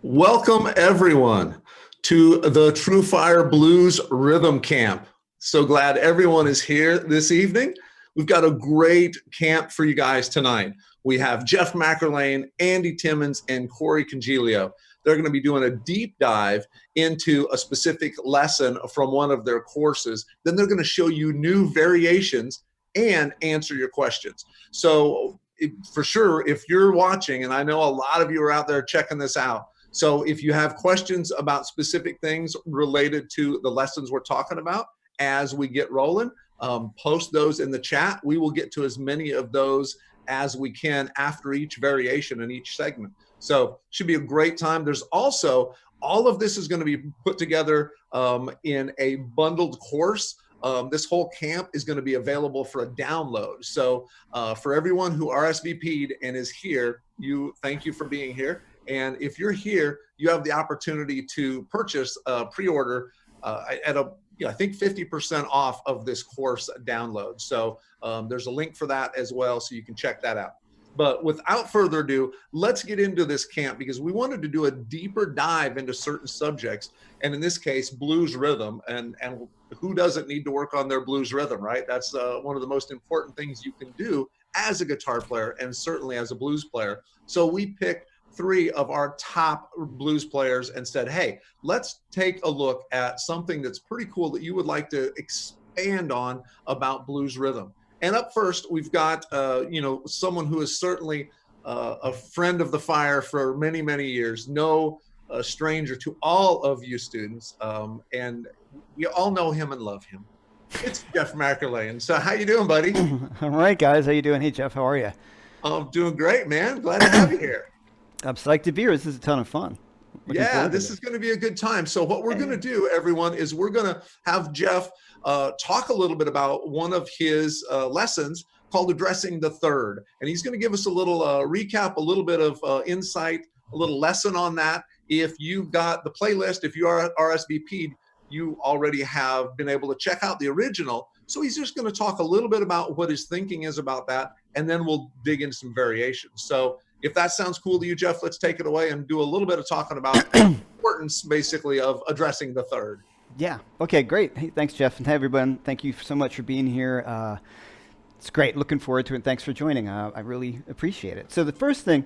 Welcome everyone to the TrueFire Blues Rhythm Camp. So glad everyone is here this evening. We've got a great camp for you guys tonight. We have Jeff McErlain, Andy Timmons, and Corey Congilio. They're going to be doing a deep dive into a specific lesson from one of their courses. Then they're going to show you new variations and answer your questions. So for sure, if you're watching, and I know a lot of you are out there checking this out, so if you have questions about specific things related to the lessons we're talking about as we get rolling, post those in the chat. We will get to as many of those as we can after each variation in each segment. So should be a great time. There's also, all of this is going to be put together in a bundled course. This whole camp is going to be available for a download. So for everyone who RSVP'd and is here, thank you for being here. And if you're here, you have the opportunity to purchase a pre-order at I think 50% off of this course download. So there's a link for that as well, so you can check that out. But without further ado, let's get into this camp because we wanted to do a deeper dive into certain subjects. And in this case, blues rhythm. And who doesn't need to work on their blues rhythm, right? That's one of the most important things you can do as a guitar player and certainly as a blues player. So we picked 3 of our top blues players and said, hey, let's take a look at something that's pretty cool that you would like to expand on about blues rhythm. And up first, we've got, someone who is certainly a friend of the fire for many, many years, no stranger to all of you students. And you all know him and love him. It's Jeff McErlain. So how you doing, buddy? All right, guys. How you doing? Hey, Jeff. How are you? I'm doing great, man. Glad to have you here. I'm psyched to be here. This is a ton of fun. Yeah, this is going to be a good time. So what we're going to do, everyone, is we're going to have Jeff talk a little bit about one of his lessons called Addressing the Third. And he's going to give us a little recap, a little bit of insight, a little lesson on that. If you've got the playlist, if you are RSVP'd, you already have been able to check out the original. So he's just going to talk a little bit about what his thinking is about that, and then we'll dig into some variations. So if that sounds cool to you, Jeff, let's take it away and do a little bit of talking about the importance, basically, of addressing the third. Yeah. Okay, great. Hey, thanks, Jeff. And hey, everyone. Thank you so much for being here. It's great. Looking forward to it. Thanks for joining. I really appreciate it. So the first thing,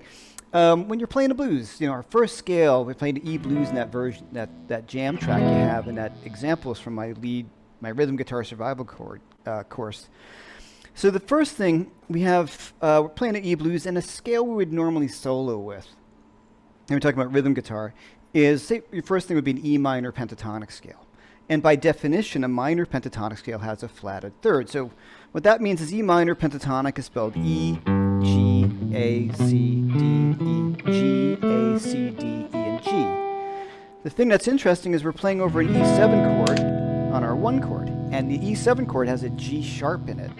when you're playing the blues, our first scale, we played E blues in that version, that jam track you have, and that example is from my rhythm guitar survival course. So the first thing we have, we're playing an E blues, and a scale we would normally solo with, and we're talking about rhythm guitar, is, say, your first thing would be an E minor pentatonic scale. And by definition, a minor pentatonic scale has a flatted third. So what that means is E minor pentatonic is spelled E, G, A, C, D, E, G, A, C, D, E, and G. The thing that's interesting is we're playing over an E7 chord on our 1 chord. And the E7 chord has a G sharp in it.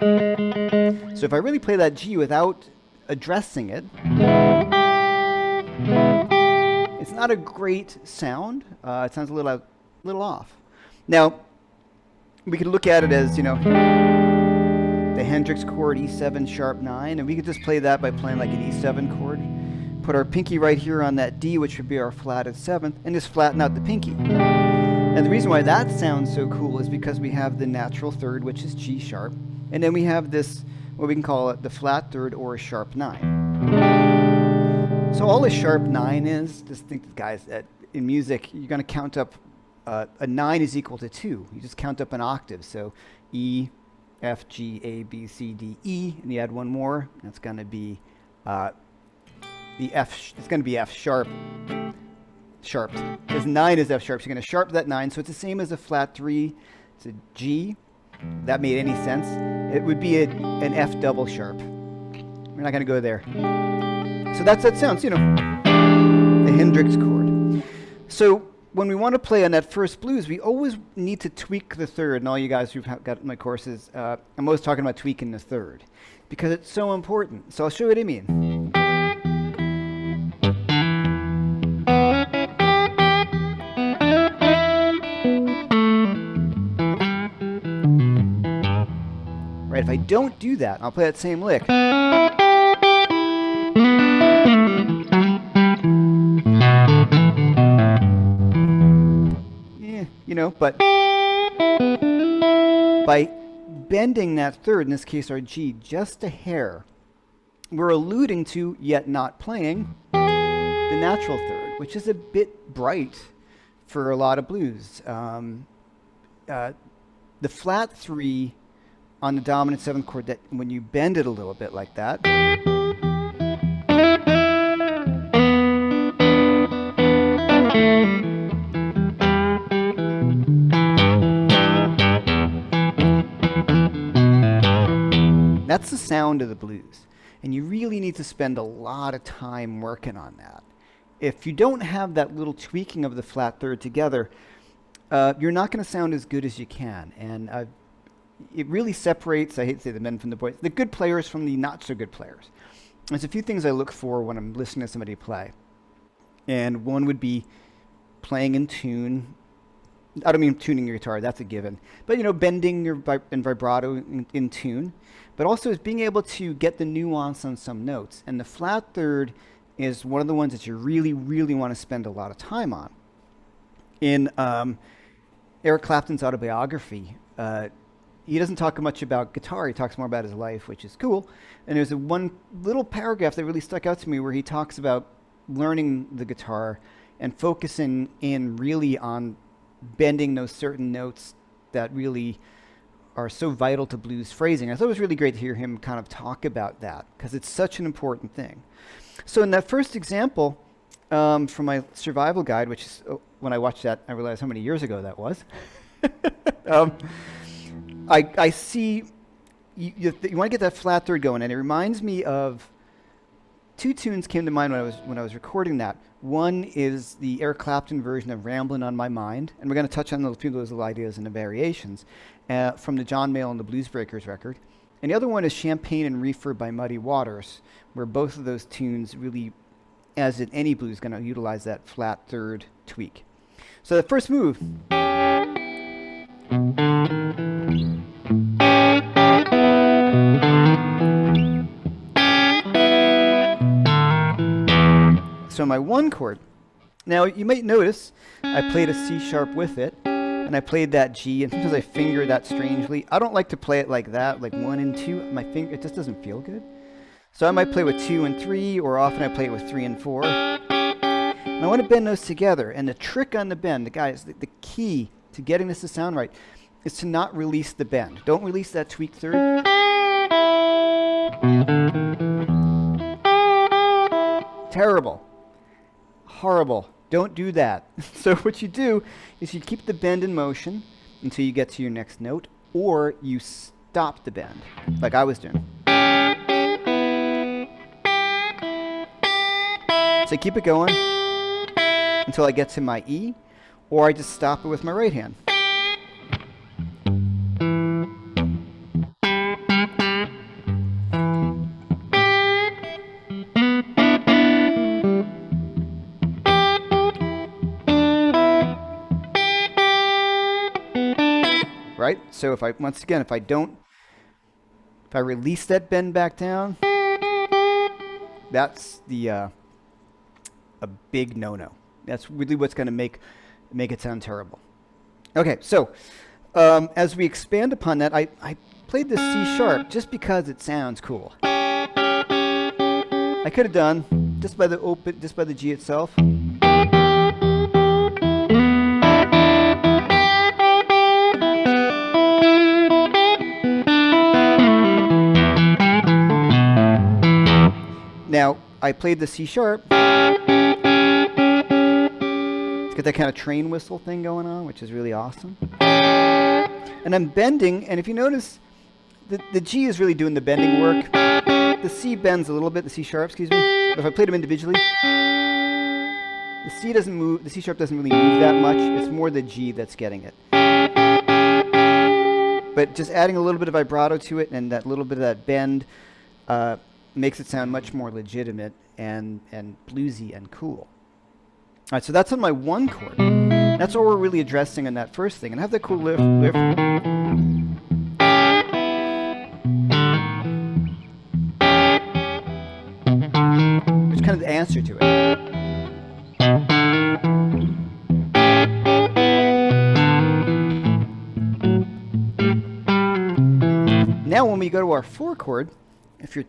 So if I really play that G without addressing it, it's not a great sound. It sounds a little off. Now, we could look at it as, the Hendrix chord, E7 sharp 9, and we could just play that by playing like an E7 chord. Put our pinky right here on that D, which would be our flatted 7th, and just flatten out the pinky. And the reason why that sounds so cool is because we have the natural third, which is G sharp, and then we have this, what we can call it, the flat third or a sharp 9. So all a sharp 9 is, just think, guys, that in music, you're going to count up, a 9 is equal to 2. You just count up an octave. So E, F, G, A, B, C, D, E, and you add one more, that's going to be the F, it's going to be F sharp. Sharped, because 9 is F sharp, so you're going to sharp that 9, so it's the same as a flat 3. It's a G. If that made any sense. It would be an F double sharp. We're not going to go there. So that sounds, the Hendrix chord. So when we want to play on that first blues, we always need to tweak the third, and all you guys who've got my courses, I'm always talking about tweaking the third, because it's so important. So I'll show you what I mean. If I don't do that, I'll play that same lick. but by bending that third, in this case our G, just a hair, we're alluding to, yet not playing, the natural third, which is a bit bright for a lot of blues. The flat 3 on the dominant 7th chord, that when you bend it a little bit like that, that's the sound of the blues. And you really need to spend a lot of time working on that. If you don't have that little tweaking of the flat third together, you're not going to sound as good as you can. And it really separates, I hate to say the men from the boys, the good players from the not so good players. There's a few things I look for when I'm listening to somebody play. And one would be playing in tune. I don't mean tuning your guitar, that's a given. But, bending your vibrato in tune. But also is being able to get the nuance on some notes. And the flat third is one of the ones that you really, really want to spend a lot of time on. In Eric Clapton's autobiography, he doesn't talk much about guitar. He talks more about his life, which is cool. And there's one little paragraph that really stuck out to me where he talks about learning the guitar and focusing in really on bending those certain notes that really are so vital to blues phrasing. I thought it was really great to hear him kind of talk about that because it's such an important thing. So in that first example from my survival guide, which is, when I watched that, I realized how many years ago that was. I see you want to get that flat third going, and it reminds me of two tunes came to mind when I was recording that. One is the Eric Clapton version of "Ramblin' on My Mind," and we're going to touch on a few of those little ideas and the variations from the John Mayall and the Blues Breakers record. And the other one is "Champagne and Reefer" by Muddy Waters, where both of those tunes really, as in any blues, going to utilize that flat third tweak. So the first move. So my 1 chord. Now you might notice I played a C sharp with it, and I played that G, and sometimes I finger that strangely. I don't like to play it like that, like 1 and 2. My finger, it just doesn't feel good. So I might play with 2 and 3, or often I play it with 3 and 4. And I want to bend those together. And the trick on the bend, the key to getting this to sound right, is to not release the bend. Don't release that tweaked third. Terrible. Horrible. Don't do that. So what you do is you keep the bend in motion until you get to your next note, or you stop the bend, like I was doing. So I keep it going until I get to my E, or I just stop it with my right hand. Right? So if I release that bend back down, that's a big no-no. That's really what's going to make it sound terrible. Okay, so as we expand upon that, I played the C sharp just because it sounds cool. I could have done just by the G itself. Now, I played the C sharp. It's got that kind of train whistle thing going on, which is really awesome. And I'm bending, and if you notice, the G is really doing the bending work. The C bends a little bit, the C sharp, excuse me. But if I played them individually, the C doesn't move, the C sharp doesn't really move that much. It's more the G that's getting it. But just adding a little bit of vibrato to it and that little bit of that bend makes it sound much more legitimate and bluesy and cool. All right, so that's on my 1 chord. That's what we're really addressing in that first thing. And have that cool lift. It's kind of the answer to it. we go to our 4 chord, if you're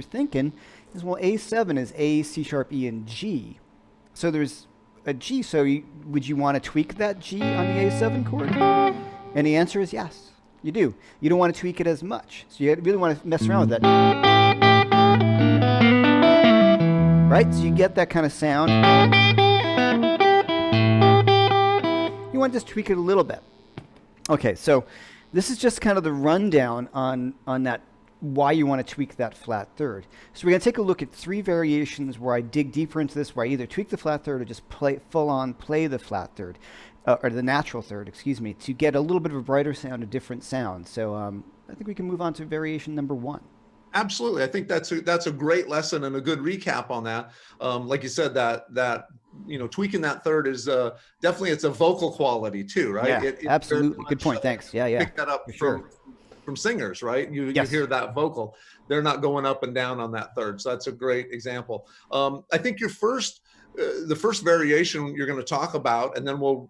thinking, is well, A7 is A, C sharp, E, and G. So there's a G. So would you want to tweak that G on the A7 chord? And the answer is yes, you do. You don't want to tweak it as much. So you really want to mess around with that. Right? So you get that kind of sound. You want to just tweak it a little bit. Okay, so this is just kind of the rundown on that, why you want to tweak that flat third. So we're going to take a look at 3 variations where I dig deeper into this, where I either tweak the flat third or just full on play the flat third, or the natural third, excuse me, to get a little bit of a brighter sound, a different sound. So I think we can move on to variation number 1. Absolutely. I think that's a great lesson and a good recap on that. Like you said, that tweaking that third is definitely, it's a vocal quality too, right? Yeah, absolutely. Good point. Thanks. Yeah. Pick that up from singers, right? You hear that vocal. They're not going up and down on that third. So that's a great example. I think the first variation you're going to talk about, and then we'll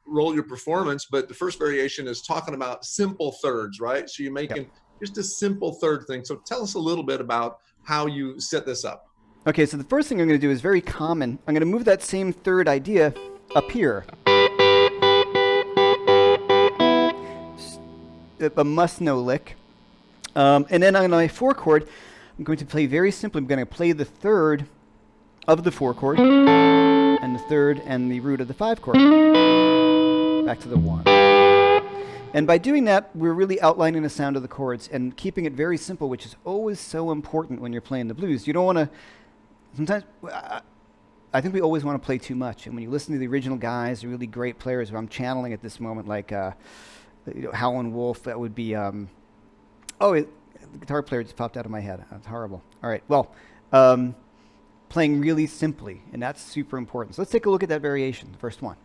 roll your performance. But the first variation is talking about simple thirds, right? So you're making just a simple third thing. So tell us a little bit about how you set this up. Okay, so the first thing I'm going to do is very common. I'm going to move that same third idea up here. A must-know lick. And then on my 4 chord, I'm going to play very simply. I'm going to play the third of the 4 chord, and the third and the root of the 5 chord. Back to the 1. And by doing that, we're really outlining the sound of the chords and keeping it very simple, which is always so important when you're playing the blues. You don't want to, sometimes, I think we always want to play too much. And when you listen to the original guys, the really great players who I'm channeling at this moment, like Howlin' Wolf, that would be, the guitar player just popped out of my head. That's horrible. All right, well, playing really simply, and that's super important. So let's take a look at that variation, the first one.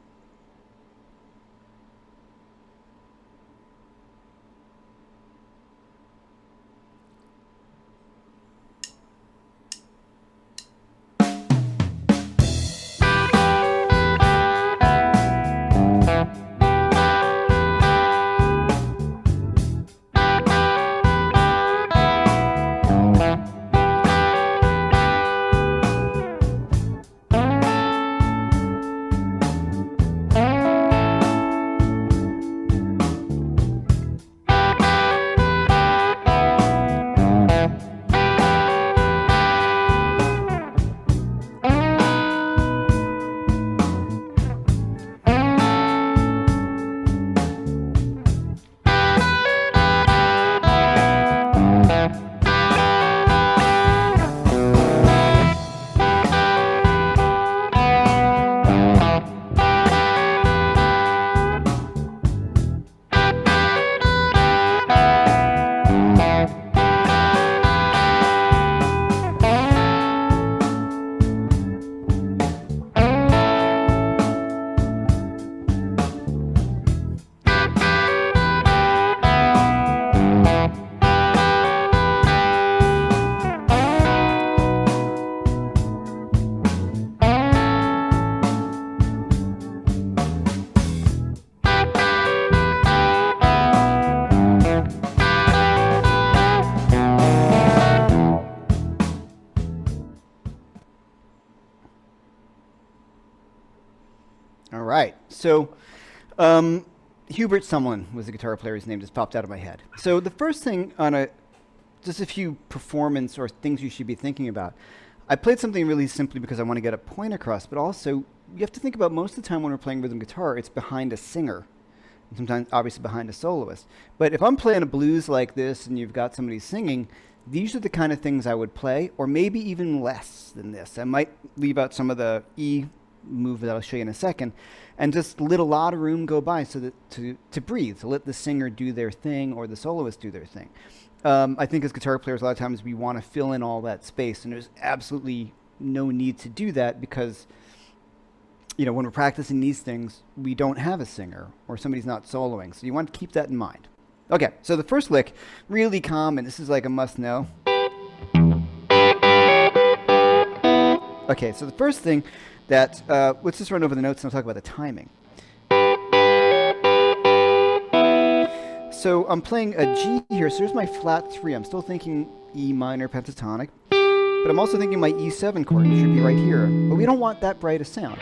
So Hubert someone was the guitar player whose name just popped out of my head. So the first thing on just a few performance or things you should be thinking about. I played something really simply because I want to get a point across, but also you have to think about most of the time when we're playing rhythm guitar, it's behind a singer, and sometimes obviously behind a soloist. But if I'm playing a blues like this and you've got somebody singing, these are the kind of things I would play, or maybe even less than this. I might leave out some of the E move that I'll show you in a second, and just let a lot of room go by so that to breathe, to let the singer do their thing or the soloist do their thing. I think as guitar players, a lot of times we want to fill in all that space, and there's absolutely no need to do that because, you know, when we're practicing these things, we don't have a singer or somebody's not soloing, so you want to keep that in mind. Okay, so the first lick, really common. This is like a must-know. Okay, so the first thing that, let's just run over the notes and I'll talk about the timing. So I'm playing a G here, so there's my flat 3. I'm still thinking E minor pentatonic, but I'm also thinking my E7 chord should be right here. But we don't want that bright a sound.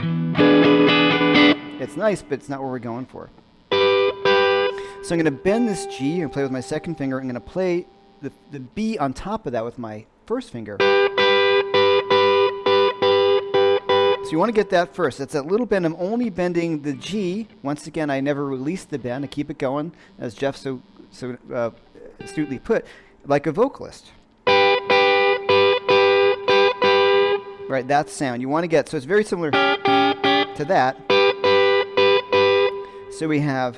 It's nice, but it's not what we're going for. So I'm going to bend this G and play with my second finger. I'm going to play the B on top of that with my first finger. So you want to get that first. That's that little bend. I'm only bending the G. Once again, I never release the bend. I keep it going, as Jeff so astutely put, like a vocalist. Right, that sound you want to get. So it's very similar to that. So we have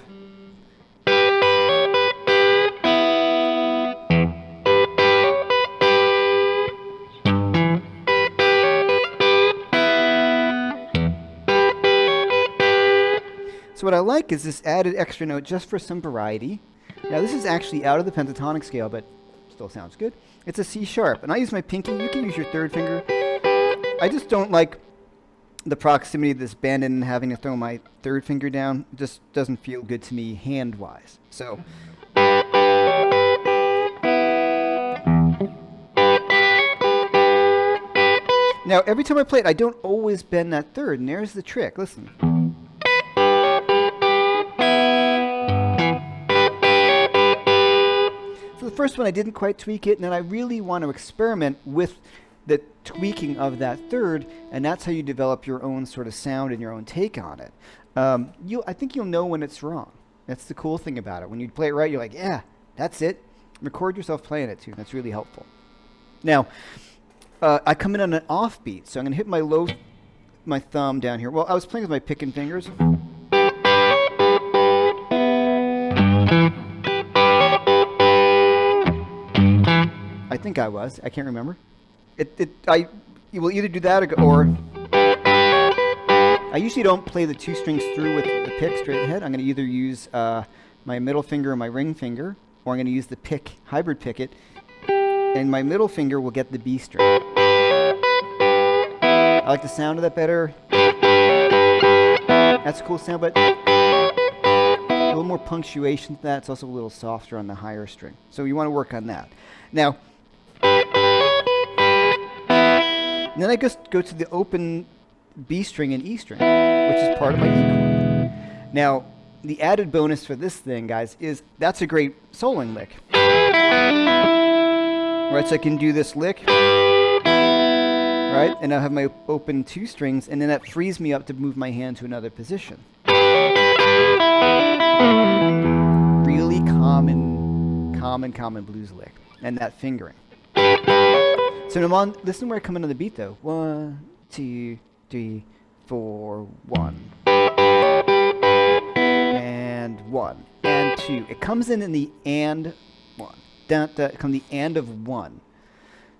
So what I like is this added extra note just for some variety. Now this is actually out of the pentatonic scale, but still sounds good. It's a C sharp, and I use my pinky. You can use your third finger. I just don't like the proximity of this bend and having to throw my third finger down. It just doesn't feel good to me hand-wise. So now every time I play it, I don't always bend that third, and there's the trick. Listen. So the first one I didn't quite tweak it, and then I really want to experiment with the tweaking of that third, and that's how you develop your own sort of sound and your own take on it. I think you'll know when it's wrong. That's the cool thing about it. When you play it right, you're like, yeah, that's it. Record yourself playing it too. That's really helpful. Now, I come in on an offbeat, so I'm going to hit my thumb down here. Well, I was playing with my pick and fingers. I think I was. I can't remember. You will either do that or I usually don't play the 2 strings through with the pick straight ahead. I'm going to either use my middle finger or my ring finger, or I'm going to use the pick, hybrid picket, and my middle finger will get the B string. I like the sound of that better. That's a cool sound, but a little more punctuation to that. It's also a little softer on the higher string. So you want to work on that. Now, then I just go to the open B string and E string, which is part of my E chord. Now, the added bonus for this thing, guys, is that's a great soloing lick. Right, so I can do this lick, right, and I have my open 2 strings, and then that frees me up to move my hand to another position. Really common blues lick, and that fingering. So now listen where I come in on the beat though. 1, 2, 3, 4, 1. And 1. And 2. It comes in the and 1. Come the and of 1.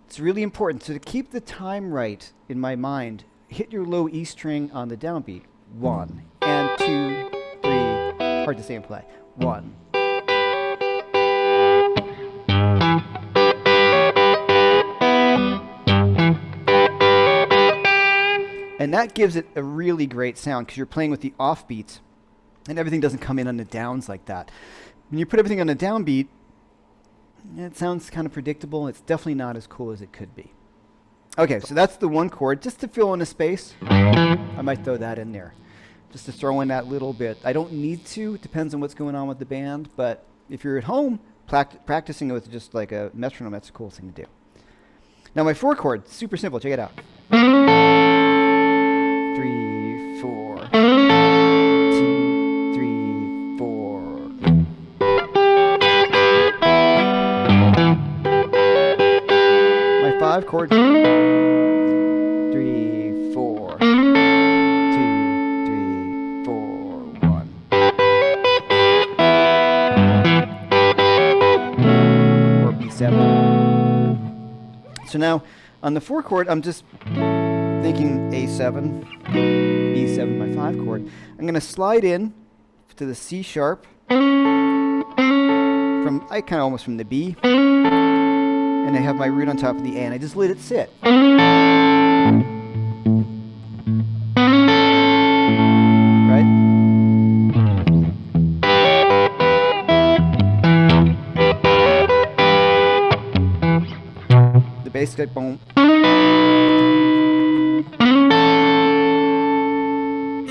It's really important. So to keep the time right in my mind, hit your low E string on the downbeat. 1 and 2, 3. Hard to say and play. 1. And that gives it a really great sound because you're playing with the offbeats and everything doesn't come in on the downs like that. When you put everything on the downbeat, it sounds kind of predictable. It's definitely not as cool as it could be. Okay, so that's the one chord. Just to fill in a space, I might throw that in there. Just to throw in that little bit. I don't need to. It depends on what's going on with the band. But if you're at home, practicing it with just like a metronome, that's a cool thing to do. Now my 4 chord, super simple. Check it out. 3, 4. 2, 3, 4. My 5 chord. 3, 4. 2, 3, 4, 1. Or B7. So now on the 4 chord, I'm just thinking A7, B7, my 5 chord. I'm going to slide in to the C sharp from, almost from the B, and I have my root on top of the A, and I just let it sit. Right? basically, boom.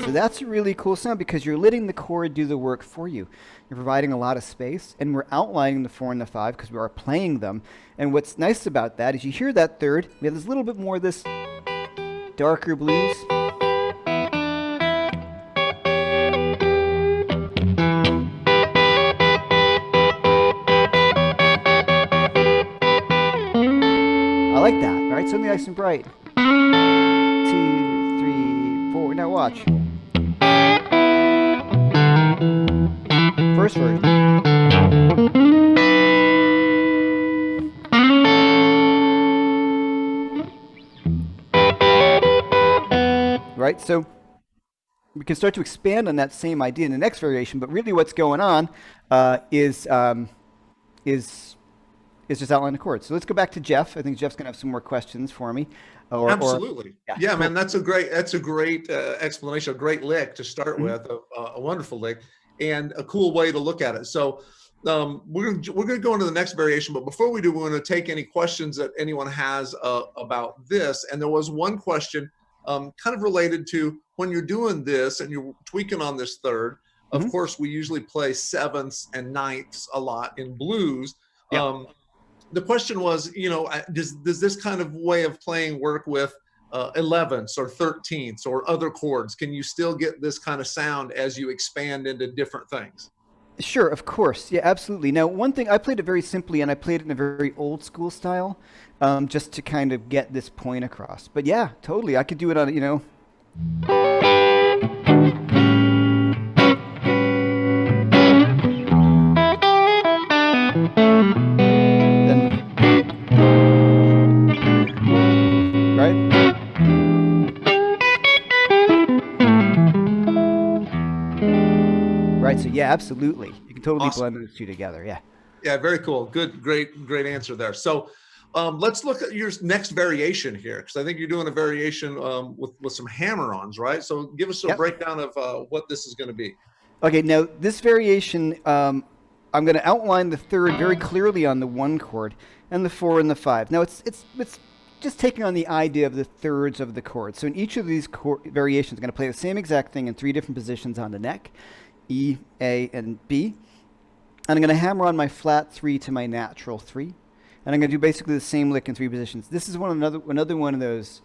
So that's a really cool sound because you're letting the chord do the work for you. You're providing a lot of space, and we're outlining the 4 and the 5 because we are playing them. And what's nice about that is you hear that third, we have this little bit more of this darker blues. I like that, all right? Something nice and bright. 2, 3, 4. Now watch. First version. Right, so we can start to expand on that same idea in the next variation, but really what's going on is just outline the chords. So let's go back to Jeff. I think Jeff's going to have some more questions for me. Absolutely. Yeah, cool. Man, that's a great explanation, a great lick to start with, a wonderful lick, and a cool way to look at it. So we're gonna go into the next variation, but before we do, we're going to take any questions that anyone has about this. And there was one question kind of related to when you're doing this and you're tweaking on this third. Of course, we usually play sevenths and ninths a lot in blues. Yep. The question was, does this kind of way of playing work with 11ths or 13ths or other chords? Can you still get this kind of sound as you expand into different things? Sure, of course. Yeah, absolutely. Now, one thing, I played it very simply, and I played it in a very old school style, just to kind of get this point across. But yeah, totally. I could do it on, Right, so yeah, absolutely. You can totally blend those two together, yeah. Yeah, very cool. Good, great answer there. So let's look at your next variation here, because I think you're doing a variation with some hammer-ons, right? So give us a breakdown of what this is going to be. Okay, now this variation, I'm going to outline the third very clearly on the 1 chord and the 4 and the 5. Now it's just taking on the idea of the thirds of the chord. So in each of these variations, I'm going to play the same exact thing in 3 different positions on the neck, E, A, and B. And I'm going to hammer on my flat 3 to my natural 3. And I'm going to do basically the same lick in 3 positions. This is another one of those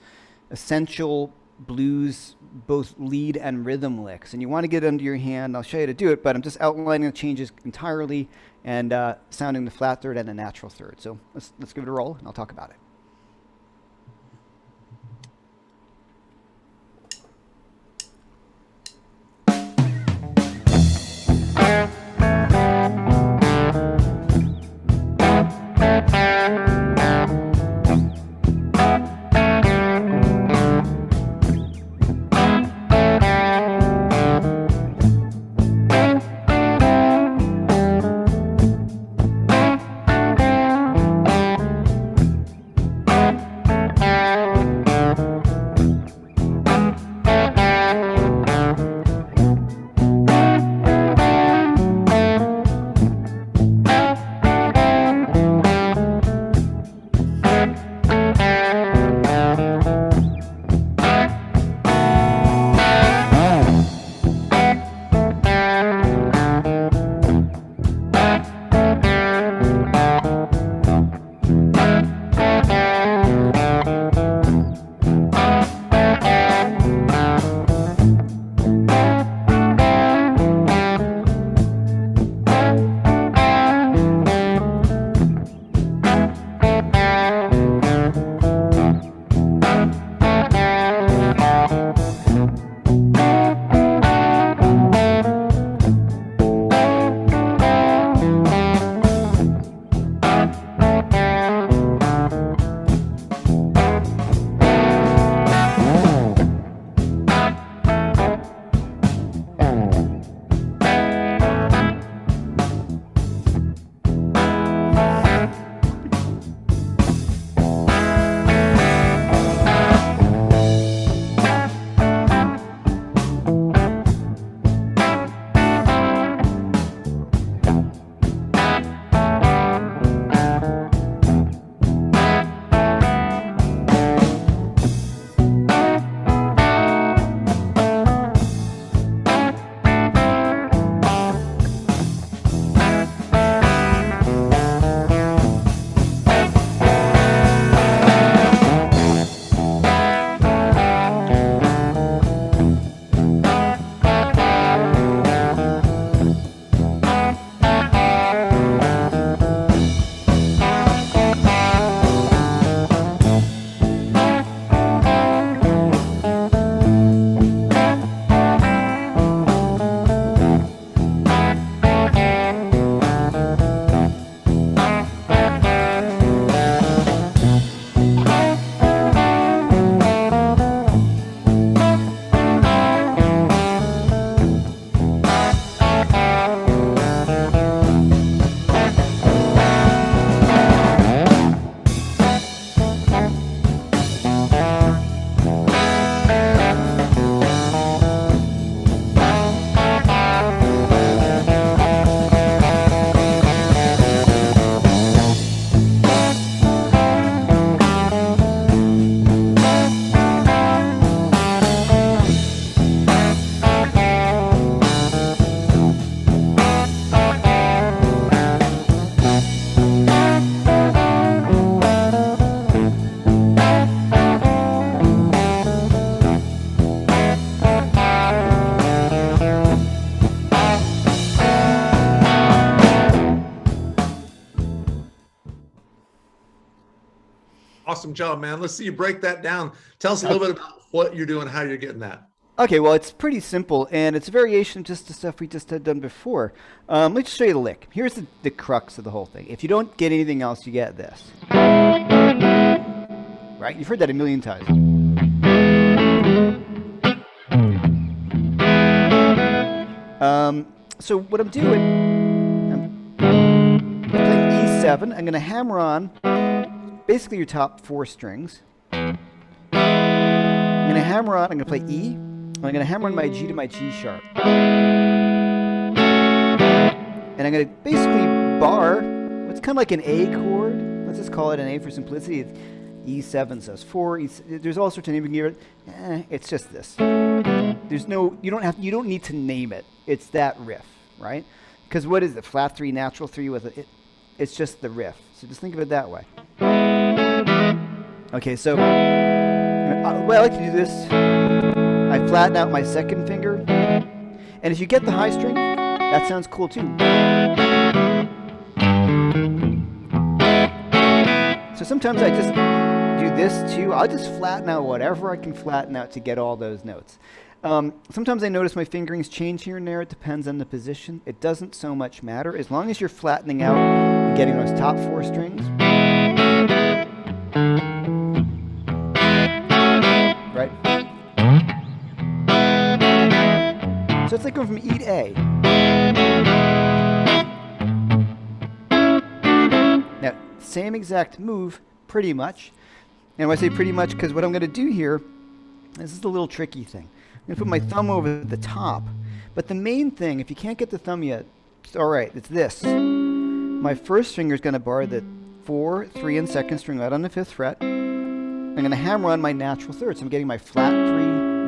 essential blues, both lead and rhythm licks. And you want to get it under your hand. I'll show you how to do it, but I'm just outlining the changes entirely and sounding the flat third and the natural third. So let's give it a roll, and I'll talk about it. Awesome job, man. Let's see you break that down. Tell us a little bit about what you're doing, how you're getting that. Okay, well, it's pretty simple, and it's a variation of just the stuff we just had done before. Let me just show you the lick. Here's the crux of the whole thing. If you don't get anything else, you get this. Right? You've heard that a million times. So what I'm doing, I'm playing E7. I'm going to hammer on basically your top 4 strings. I'm going to hammer on, I'm going to play E. I'm going to hammer on my G to my G sharp. And I'm going to basically bar what's kind of like an A chord. Let's just call it an A for simplicity. E7 says 4. There's all sorts of naming here. It's just this. There's no, you don't need to name it. It's that riff, right? Because what is it? Flat 3, natural 3 with it. It's just the riff. So just think of it that way. Okay, so well, I like to do this. I flatten out my second finger, and if you get the high string, that sounds cool too. So sometimes I just do this too. I'll just flatten out whatever I can flatten out to get all those notes. Sometimes I notice my fingerings change here and there. It depends on the position. It doesn't so much matter as long as you're flattening out and getting those top 4 strings. Right? So it's like going from E to A. Now, same exact move, pretty much. And when I say pretty much, because what I'm going to do here, this is the little tricky thing. I'm going to put my thumb over the top. But the main thing, if you can't get the thumb yet, it's all right, it's this. My first finger is going to bar the 4, 3, and second string right on the 5th fret. I'm going to hammer on my natural 3rd. So I'm getting my flat 3,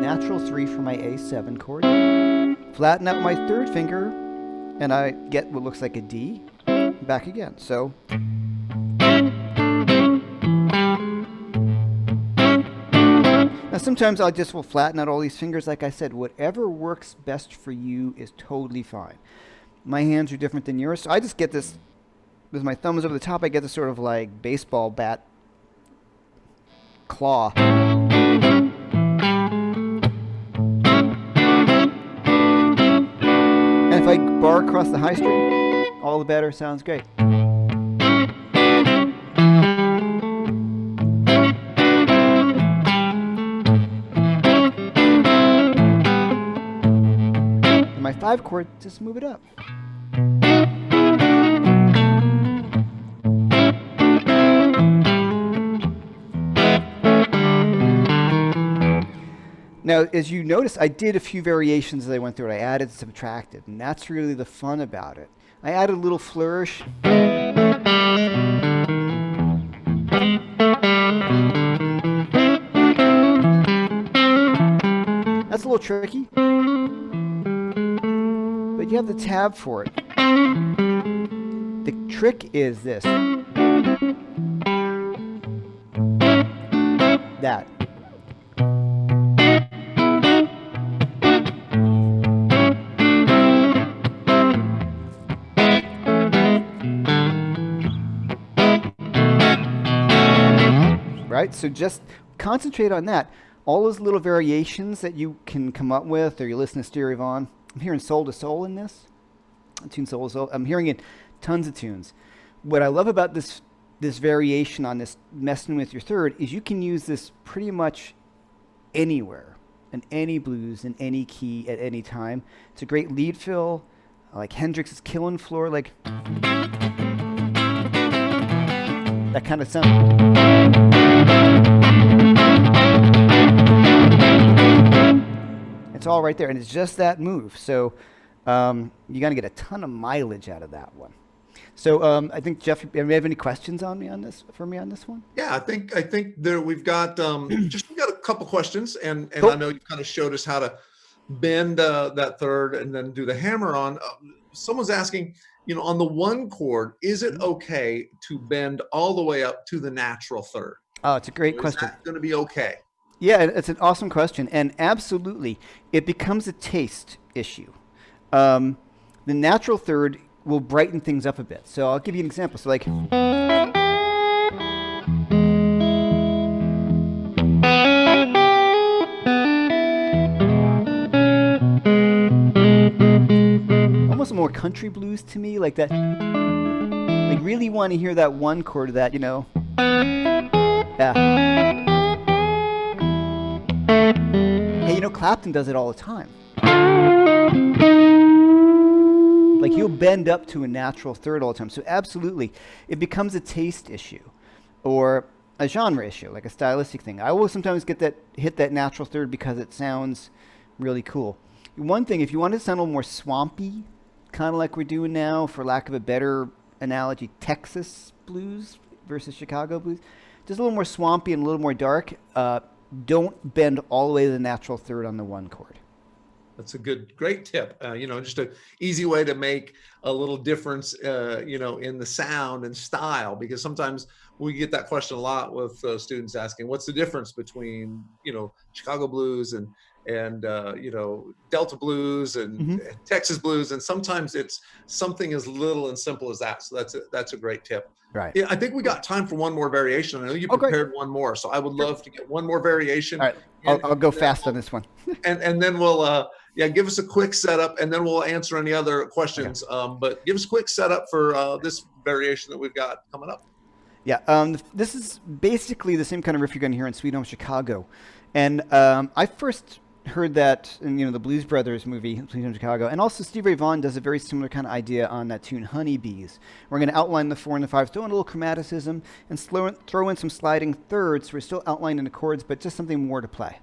natural 3 for my A7 chord. Flatten out my 3rd finger, and I get what looks like a D. Back again. So. Now sometimes I just will flatten out all these fingers. Like I said, whatever works best for you is totally fine. My hands are different than yours, so I just get this, with my thumbs over the top, I get this sort of like baseball bat claw. And if I bar across the high string, all the better, sounds great. My 5 chord, just move it up. Now, as you notice, I did a few variations as I went through it. I added and subtracted, and that's really the fun about it. I added a little flourish. That's a little tricky. But you have the tab for it. The trick is this. That. Right? So just concentrate on that. All those little variations that you can come up with, or you listen to Stevie Vaughan. I'm hearing soul to soul in this. Tune soul to soul. I'm hearing it tons of tunes. What I love about this variation on this messing with your 3rd is you can use this pretty much anywhere, in any blues, in any key, at any time. It's a great lead fill, like Hendrix's Killing Floor, like that kind of sound. It's all right there, and it's just that move. So you're going to get a ton of mileage out of that one. So I think, Jeff, do you have any questions on me on this one? Yeah, I think there we've got we got a couple questions, and cool. I know you kind of showed us how to bend that 3rd and then do the hammer on. Someone's asking, on the 1 chord, is it okay to bend all the way up to the natural 3rd? Oh, it's a great question. Is that going to be okay? Yeah, it's an awesome question, and absolutely, it becomes a taste issue. The natural 3rd will brighten things up a bit. So I'll give you an example. So like, more country blues to me, like that. Like really want to hear that one chord of that, Yeah. Hey, Clapton does it all the time. Like he'll bend up to a natural third all the time. So absolutely, it becomes a taste issue or a genre issue, like a stylistic thing. I will sometimes hit that natural third because it sounds really cool. One thing, if you want to sound a little more swampy, kind of like we're doing now, for lack of a better analogy, Texas blues versus Chicago blues, just a little more swampy and a little more dark, don't bend all the way to the natural third on the one chord. That's a great tip. Just an easy way to make a little difference, in the sound and style, because sometimes we get that question a lot with students asking, what's the difference between, Chicago blues and Delta blues and Texas blues. And sometimes it's something as little and simple as that. So that's a great tip. Right. Yeah, I think we got time for one more variation. I know you prepared one more, so I would love to get one more variation. All right, I'll go fast on this one. and then we'll, give us a quick setup, and then we'll answer any other questions. Okay. But give us a quick setup for this variation that we've got coming up. Yeah, this is basically the same kind of riff you're going to hear in Sweet Home Chicago. And I first heard that in the Blues Brothers movie, Sweet Home Chicago, and also Stevie Ray Vaughan does a very similar kind of idea on that tune Honeybees. We're going to outline the 4 and the 5, throw in a little chromaticism, and throw in some sliding thirds. So we're still outlining the chords, but just something more to play.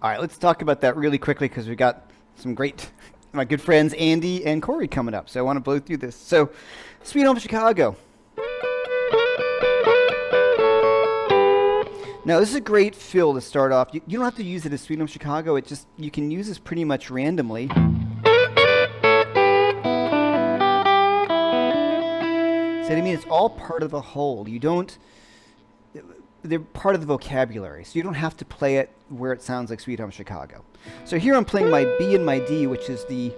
All right, let's talk about that really quickly because we got some my good friends Andy and Corey coming up. So I want to blow through this. So, Sweet Home Chicago. Now, this is a great fill to start off. You don't have to use it as Sweet Home Chicago. You can use this pretty much randomly. So I mean, it's all part of the whole. They're part of the vocabulary, so you don't have to play it where it sounds like Sweet Home Chicago. So here I'm playing my B and my D, which is the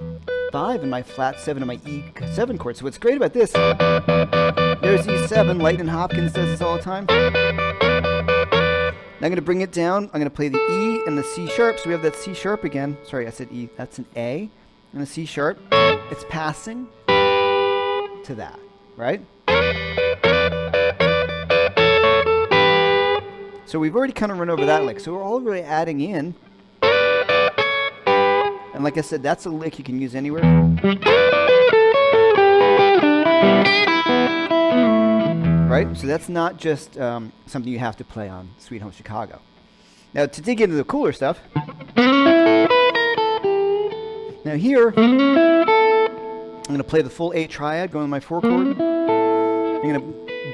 5 and my flat 7 and my E7 chord. So what's great about this, there's E7, Lightning Hopkins does this all the time. Now I'm going to bring it down. I'm going to play the E and the C sharp, so we have that C sharp again. Sorry, I said E. That's an A and a C sharp. It's passing to that, right? So we've already kind of run over that lick. So we're already adding in. And like I said, that's a lick you can use anywhere. Right? So that's not just something you have to play on Sweet Home Chicago. Now to dig into the cooler stuff. Now here, I'm going to play the full A triad going to my 4 chord. I'm going to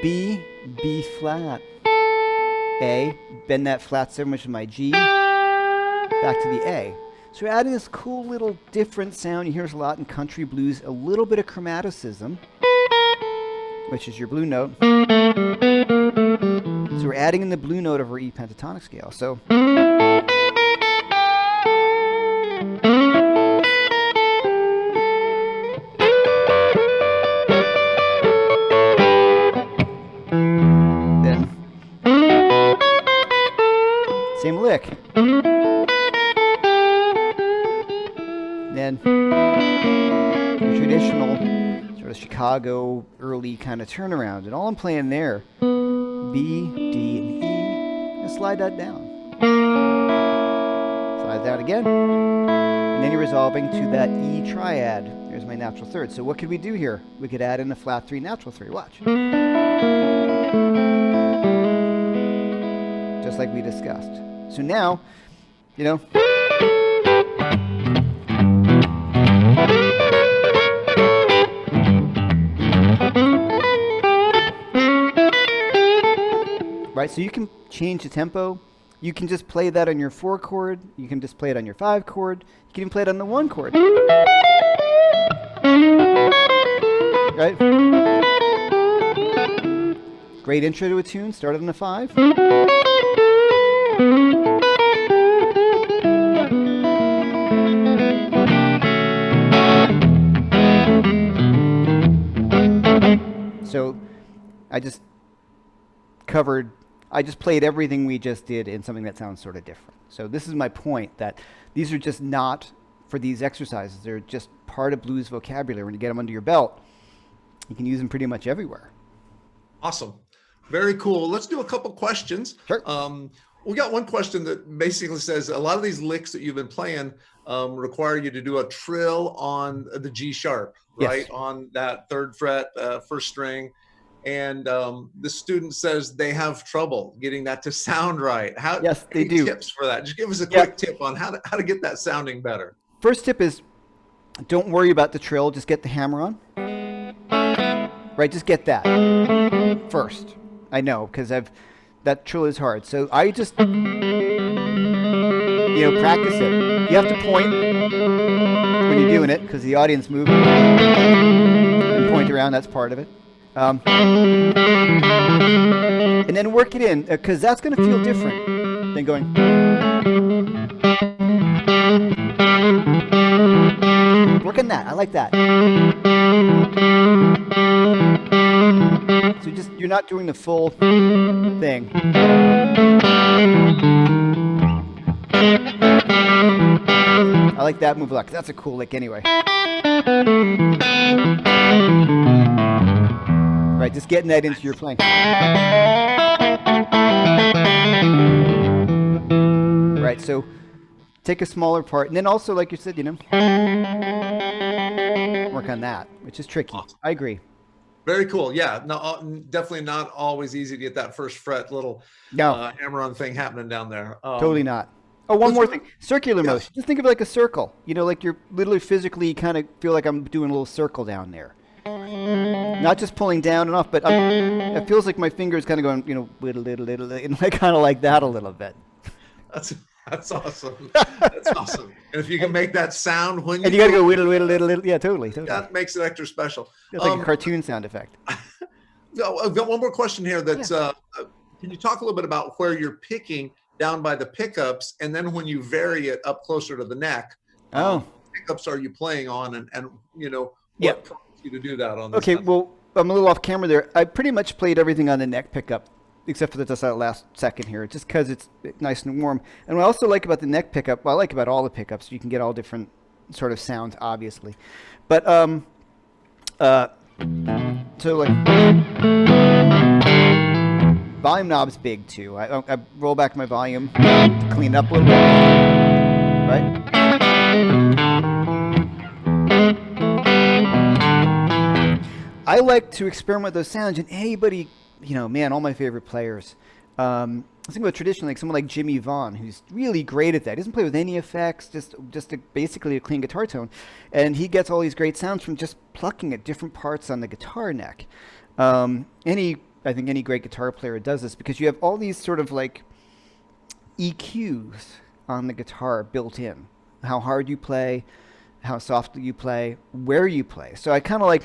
B, B flat, A, bend that flat 7, which is my G, back to the A. So we're adding this cool little different sound. You hear this a lot in country blues, a little bit of chromaticism, which is your blue note. So we're adding in the blue note of our E pentatonic scale. So then same lick. Then your traditional sort of Chicago early kind of turnaround. And all I'm playing there, B, D, and E, and slide that down. Slide that again. And then you're resolving to that E triad. There's my natural third. So what could we do here? We could add in a flat 3, natural 3. Watch. Just like we discussed. So now, you know, right, so you can change the tempo. You can just play that on your 4 chord. You can just play it on your 5 chord. You can even play it on the 1 chord. Right? Great intro to a tune. Started on a 5. So I just played everything we just did in something that sounds sort of different. So this is my point, that these are just not for these exercises. They're just part of blues vocabulary. When you get them under your belt, you can use them pretty much everywhere. Awesome. Very cool. Let's do a couple questions. Sure. We got one question that basically says a lot of these licks that you've been playing require you to do a trill on the G sharp, right? Yes. On that 3rd fret, 1st string. And the student says they have trouble getting that to sound right. Yes, they do. Tips for that? Just give us a quick tip on how to get that sounding better. First tip is, don't worry about the trill. Just get the hammer on. Right, just get that first. I know, because that trill is hard. So I just, practice it. You have to point when you're doing it, because the audience moves and point around. That's part of it. And then work it in, because that's going to feel different than going. Work on that. I like that. So you're not doing the full thing. I like that move a lot, 'cause that's a cool lick anyway. Right, just getting that into your playing. Right, so take a smaller part, and then also, like you said, work on that, which is tricky. Awesome. I agree. Very cool. Yeah, no, definitely not always easy to get that 1st fret little hammer-on thing happening down there. Totally not. Oh, one more thing. Circular motion. Just think of it like a circle. Like you're literally physically kind of feel like I'm doing a little circle down there. Not just pulling down and off, but it feels like my fingers kind of going, little, and I kind of like that a little bit. That's awesome. That's awesome. And if you can make that sound when you got to go little, yeah, totally. That makes it extra special. It's like a cartoon sound effect. I've got one more question here. That's can you talk a little bit about where you're picking down by the pickups, and then when you vary it up closer to the neck? What pickups are you playing on, and what prompts you to do that on this? Okay, well, I'm a little off camera there. I pretty much played everything on the neck pickup, except for that last second here, just because it's nice and warm. And what I also like about the neck pickup, I like about all the pickups, you can get all different sort of sounds, obviously. But, so like, volume knob's big too. I roll back my volume to clean it up a little bit, right? I like to experiment with those sounds, and anybody, man, all my favorite players. I was thinking about traditionally, like someone like Jimmy Vaughn, who's really great at that. He doesn't play with any effects, just basically a clean guitar tone, and he gets all these great sounds from just plucking at different parts on the guitar neck. I think any great guitar player does this because you have all these sort of like EQs on the guitar built in. How hard you play, how softly you play, where you play. So I kind of like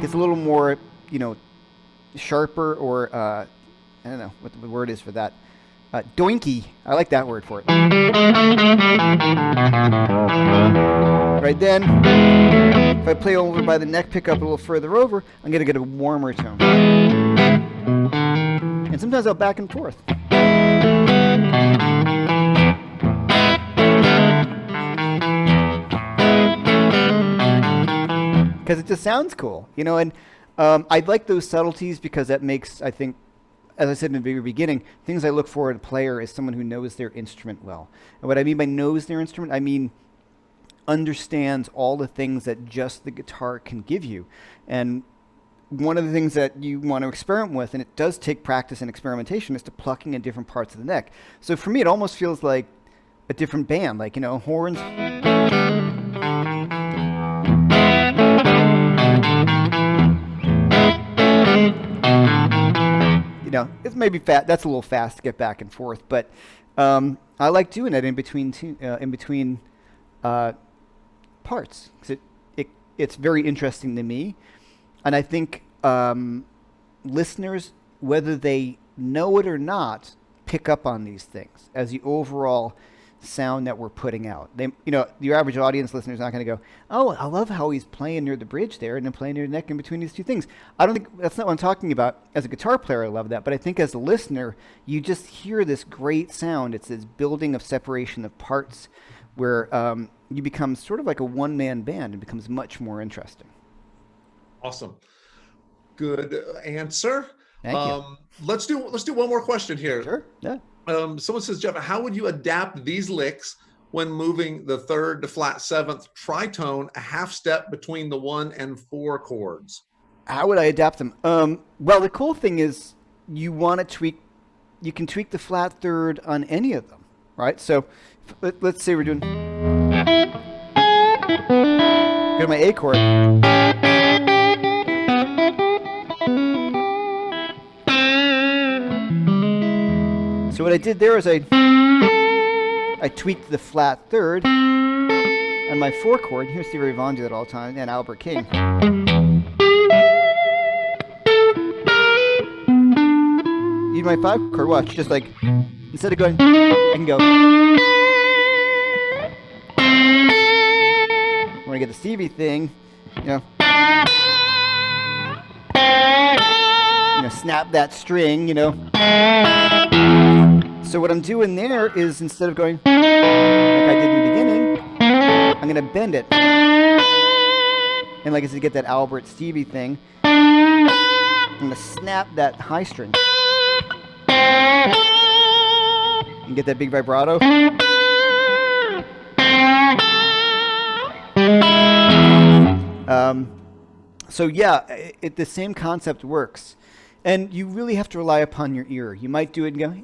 it's a little more, sharper, or I don't know what the word is for that. Doinky. I like that word for it. Right then, if I play over by the neck pickup a little further over, I'm going to get a warmer tone. And sometimes I'll back and forth. Because it just sounds cool, and I like those subtleties because that makes, I think, as I said in the very beginning, things I look for in a player is someone who knows their instrument well. And what I mean by knows their instrument, I mean understands all the things that just the guitar can give you. And one of the things that you want to experiment with, and it does take practice and experimentation, is to plucking in different parts of the neck. So for me, it almost feels like a different band, like, horns. It's maybe fat. That's a little fast to get back and forth, but I like doing it in between parts because it's very interesting to me, and I think listeners, whether they know it or not, pick up on these things as the overall sound that we're putting out. Your average audience listener is not going to go, "Oh, I love how he's playing near the bridge there and then playing near the neck in between these two things." I don't think that's not what I'm talking about. As a guitar player, I love that, but I think as a listener, you just hear this great sound. It's this building of separation of parts where you become sort of like a one-man band and becomes much more interesting. Awesome. Good answer. Thank you. Let's do one more question here. Sure. Yeah. Someone says, Jeff, how would you adapt these licks when moving the third to flat seventh tritone a half step between the 1 and 4 chords? How would I adapt them? Well, the cool thing is you can tweak the flat third on any of them, right? So let's say we're doing, go to my A chord. So what I did there is I tweaked the flat third on my 4 chord. Here's Stevie Vaughan do that all the time, and Albert King. Even my 5 chord, watch, just like, instead of going, I can go. When I get the Stevie thing, snap that string, So what I'm doing there is, instead of going like I did in the beginning, I'm going to bend it. And like I said, to get that Albert Stevie thing, I'm going to snap that high string. And get that big vibrato. So yeah, the same concept works. And you really have to rely upon your ear. You might do it and go,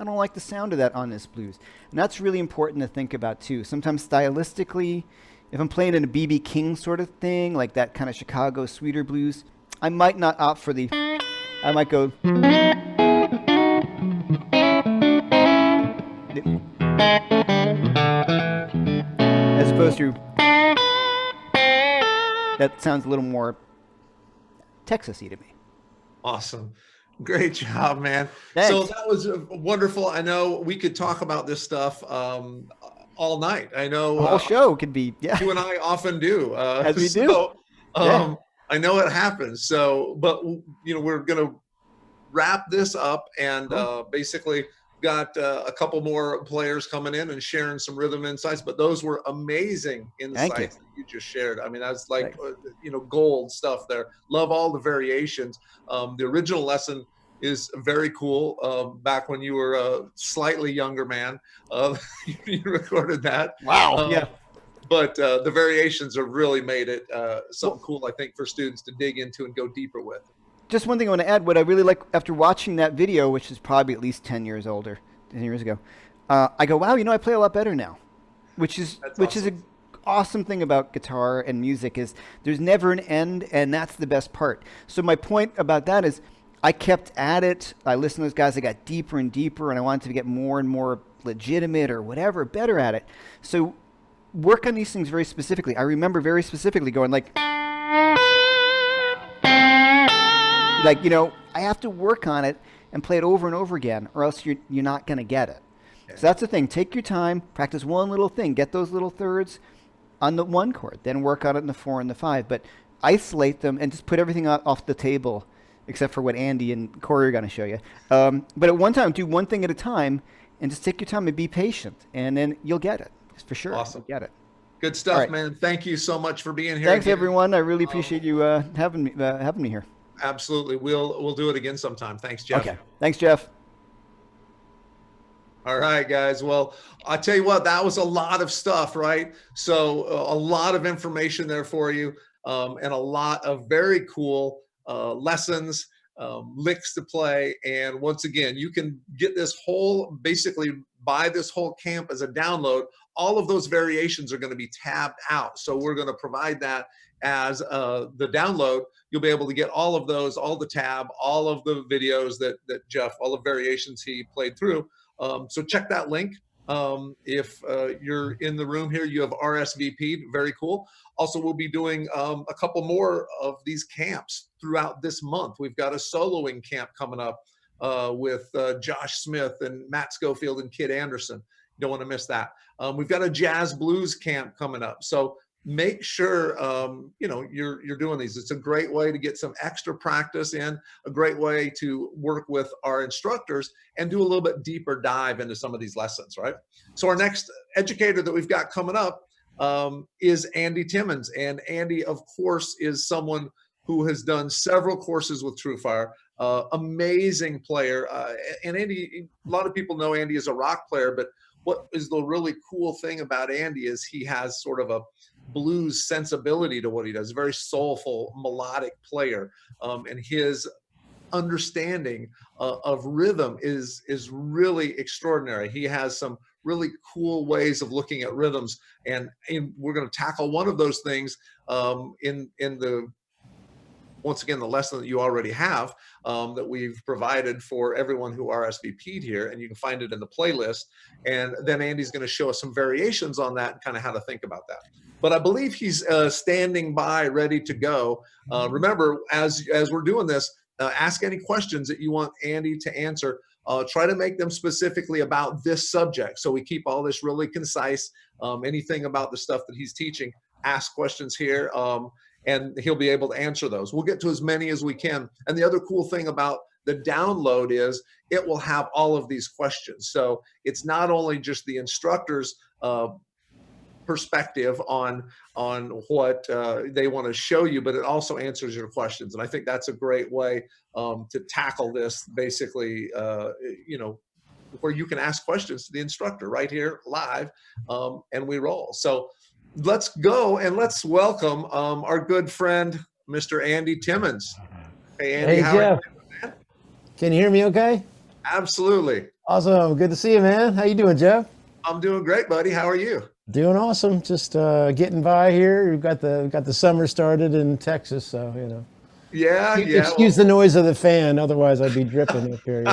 I don't like the sound of that on this blues. And that's really important to think about too. Sometimes stylistically, if I'm playing in a B.B. King sort of thing, like that kind of Chicago sweeter blues, I might not opt for I might go, as opposed to, that sounds a little more Texas-y to me. Awesome. Great job, man. Thanks. So that was wonderful. I know we could talk about this stuff all night. I know the whole show could be, you and I often do. As we do. I know it happens. So, but we're going to wrap this up and basically got a couple more players coming in and sharing some rhythm insights, but those were amazing insights that you just shared. I mean, that's like, gold stuff there. Love all the variations. The original lesson is very cool. Back when you were a slightly younger man, you recorded that. Wow. Yeah. But the variations have really made it something cool, I think, for students to dig into and go deeper with. Just one thing I want to add, what I really like after watching that video, which is probably at least 10 years older, 10 years ago, I go, wow, I play a lot better now, which is an awesome thing about guitar and music is there's never an end, and that's the best part. So my point about that is I kept at it. I listened to those guys. I got deeper and deeper, and I wanted to get more and more legitimate or whatever, better at it. So work on these things very specifically. I remember very specifically going like, I have to work on it and play it over and over again, or else you're not going to get it. Okay. So that's the thing. Take your time, practice one little thing, get those little thirds on the 1 chord, then work on it in the 4 and the 5. But isolate them and just put everything off the table, except for what Andy and Corey are going to show you. But at one time, do one thing at a time, and just take your time and be patient, and then you'll get it for sure. Awesome. You'll get it. Good stuff, man. Thank you so much for being here. Thanks, everyone. I really appreciate you having me here. Absolutely. We'll do it again sometime. Thanks, Jeff. Okay. Thanks, Jeff. All right, guys. Well, I'll tell you what, that was a lot of stuff, right? So a lot of information there for you, and a lot of very cool lessons, licks to play. And once again, you can get this whole, basically buy this whole camp as a download. All of those variations are going to be tabbed out. So we're going to provide that as the download. You'll be able to get all of those, all the tab, all of the videos that Jeff, all the variations he played through. So check that link. If you're in the room here, you have RSVP'd. Very cool. Also, we'll be doing a couple more of these camps throughout this month. We've got a soloing camp coming up with Josh Smith and Matt Schofield and Kid Anderson. Don't want to miss that. We've got a jazz blues camp coming up. So make sure you're doing these. It's a great way to get some extra practice in, a great way to work with our instructors and do a little bit deeper dive into some of these lessons, right? So our next educator that we've got coming up is Andy Timmons. And Andy, of course, is someone who has done several courses with TrueFire, amazing player. And Andy, a lot of people know Andy as a rock player, but what is the really cool thing about Andy is he has sort of a blues sensibility to what he does. Very soulful, melodic player, and his understanding of rhythm is really extraordinary. He has some really cool ways of looking at rhythms, and we're going to tackle one of those things in the once again, the lesson that you already have that we've provided for everyone who RSVP'd here, and you can find it in the playlist. And then Andy's going to show us some variations on that and kind of how to think about that. But I believe he's standing by, ready to go. Remember, as we're doing this, ask any questions that you want Andy to answer. Try to make them specifically about this subject, so we keep all this really concise. Anything about the stuff that he's teaching, ask questions here. And he'll be able to answer those. We'll get to as many as we can. And the other cool thing about the download is it will have all of these questions. So it's not only just the instructor's perspective on what they want to show you, but it also answers your questions. And I think that's a great way to tackle this, basically, where you can ask questions to the instructor right here live, and we roll. So let's go and let's welcome our good friend, Mr. Andy Timmons. Hey, Andy, how Jeff. are you doing, man? Can you hear me okay? Absolutely. Awesome. Good to see you, man. How you doing, Jeff? I'm doing great, buddy. How are you? Doing awesome. Just getting by here. We've got the summer started in Texas, so Yeah. Excuse the noise of the fan, otherwise I'd be dripping up here.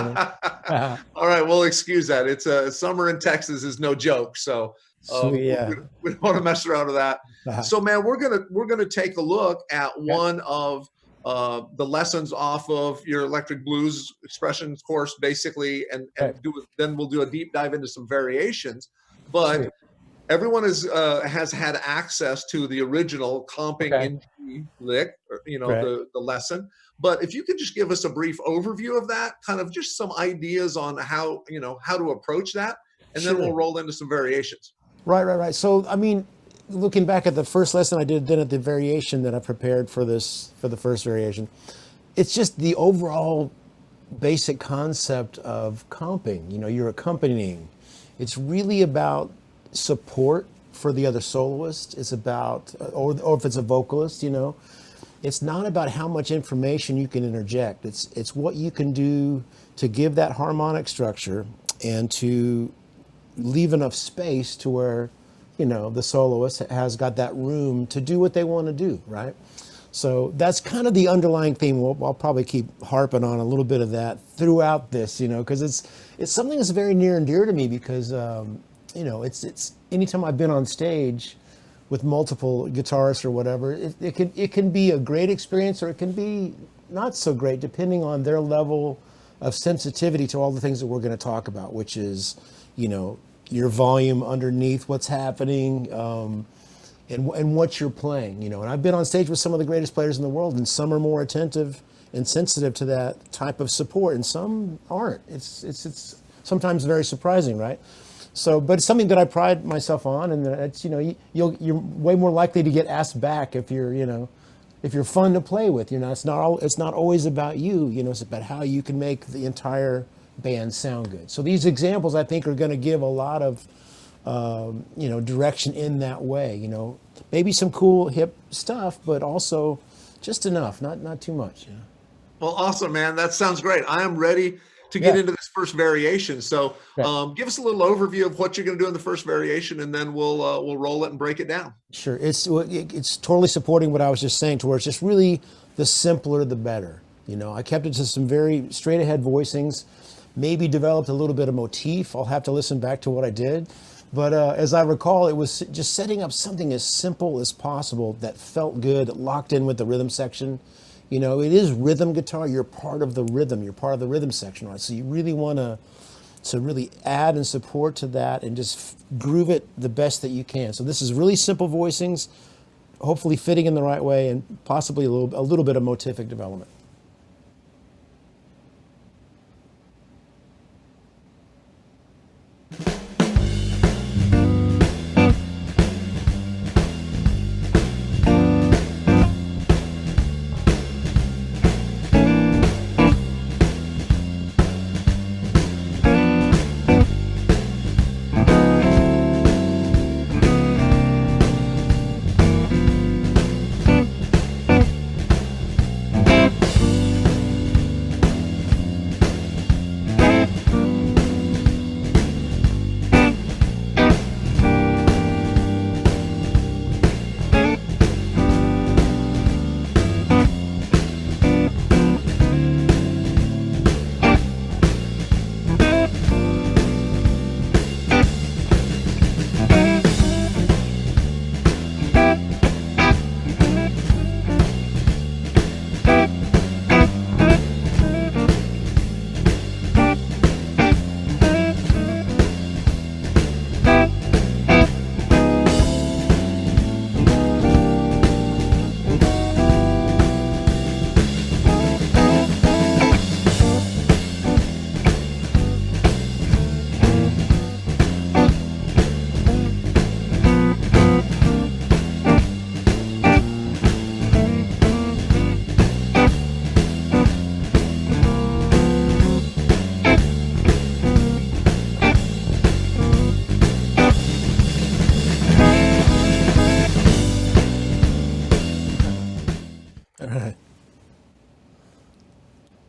All right, we'll excuse that. It's summer in Texas is no joke, so yeah. we don't want to mess around with that. So, man, we're gonna take a look at one of the lessons off of your electric blues expressions course, basically, and then we'll do a deep dive into some variations. But everyone has had access to the original comping Okay. in G lick, or, Right. the lesson. But if you could just give us a brief overview of that, kind of just some ideas on how to approach that, and then Sure. we'll roll into some variations. Right. So, I mean, looking back at the first lesson I did, then at the variation that I prepared for the first variation, it's just the overall basic concept of comping. You're accompanying. It's really about support for the other soloist. It's about, or if it's a vocalist, it's not about how much information you can interject. It's what you can do to give that harmonic structure and to leave enough space to where, the soloist has got that room to do what they want to do, right? So that's kind of the underlying theme. I'll probably keep harping on a little bit of that throughout this, because it's something that's very near and dear to me because, it's anytime I've been on stage with multiple guitarists or whatever, it can be a great experience or it can be not so great depending on their level of sensitivity to all the things that we're going to talk about, which is, your volume underneath what's happening, and what you're playing, And I've been on stage with some of the greatest players in the world, and some are more attentive and sensitive to that type of support, and some aren't. It's sometimes very surprising, right? So, but it's something that I pride myself on, and it's you're way more likely to get asked back if you're fun to play with. It's not always about you. It's about how you can make the entire band sound good. So these examples, I think, are going to give a lot of direction in that way. Maybe some cool hip stuff, but also just enough, not too much. Well, awesome, man. That sounds great. I am ready to get into this first variation. So give us a little overview of what you're going to do in the first variation, and then we'll roll it and break it down. Sure. It's totally supporting what I was just saying, to where it's just really the simpler, the better. I kept it to some very straight ahead voicings, maybe developed a little bit of motif. I'll have to listen back to what I did. But as I recall, it was just setting up something as simple as possible that felt good, locked in with the rhythm section. It is rhythm guitar. You're part of the rhythm. You're part of the rhythm section, right? So you really want to really add and support to that and just groove it the best that you can. So this is really simple voicings, hopefully fitting in the right way, and possibly a little bit of motific development.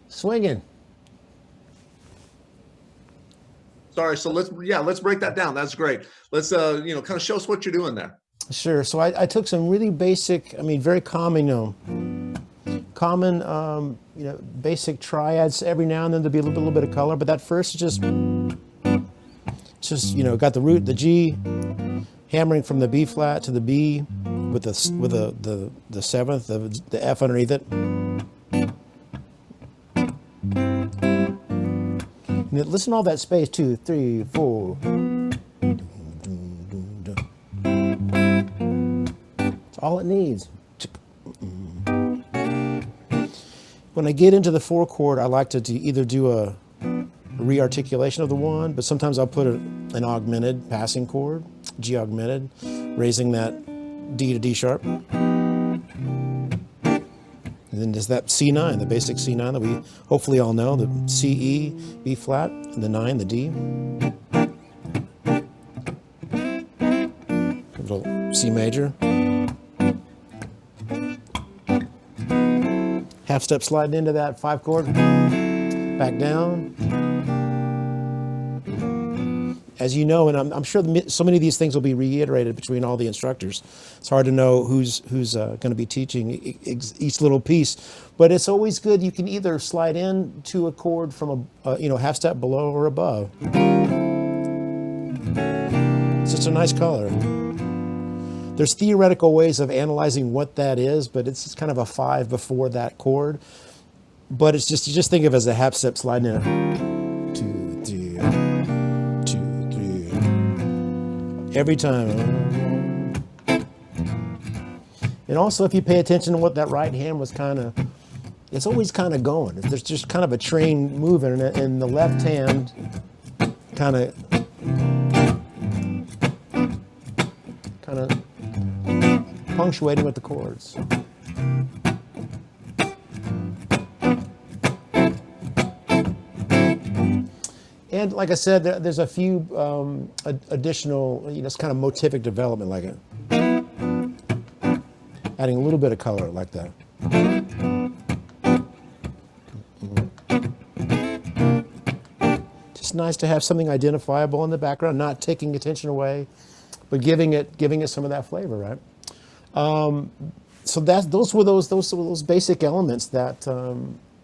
Swinging. Sorry. So let's break that down. That's great. Let's kind of show us what you're doing there. Sure. So I took some really basic, very common, basic triads. Every now and then there'll be a little bit of color, but that first is just got the root, the G, hammering from the B flat to the B with the seventh, the F underneath it. Listen to all that space, 2, 3, 4. all it needs. When I get into the 4 chord, I like to either do a re-articulation of the 1, but sometimes I'll put an augmented passing chord, G augmented, raising that D to D sharp. And then there's that C9, the basic C9 that we hopefully all know, the C, E, B flat, and the 9, the D. A little C major. Half step sliding into that 5 chord, back down. As you know, and I'm sure so many of these things will be reiterated between all the instructors. It's hard to know who's going to be teaching each little piece, but it's always good. You can either slide in to a chord from a half step below or above. It's just a nice color. There's theoretical ways of analyzing what that is, but it's just kind of a 5 before that chord. But it's just, you just think of it as a half step sliding in. 2, 3, 2, 3. Every time. And also, if you pay attention to what that right hand was it's always kind of going. There's just kind of a train moving, and the left hand kind of punctuating with the chords. And like I said, there's a few additional, it's kind of motivic development, like it. Adding a little bit of color like that. Just nice to have something identifiable in the background, not taking attention away, but giving it some of that flavor, right? So those were those basic elements that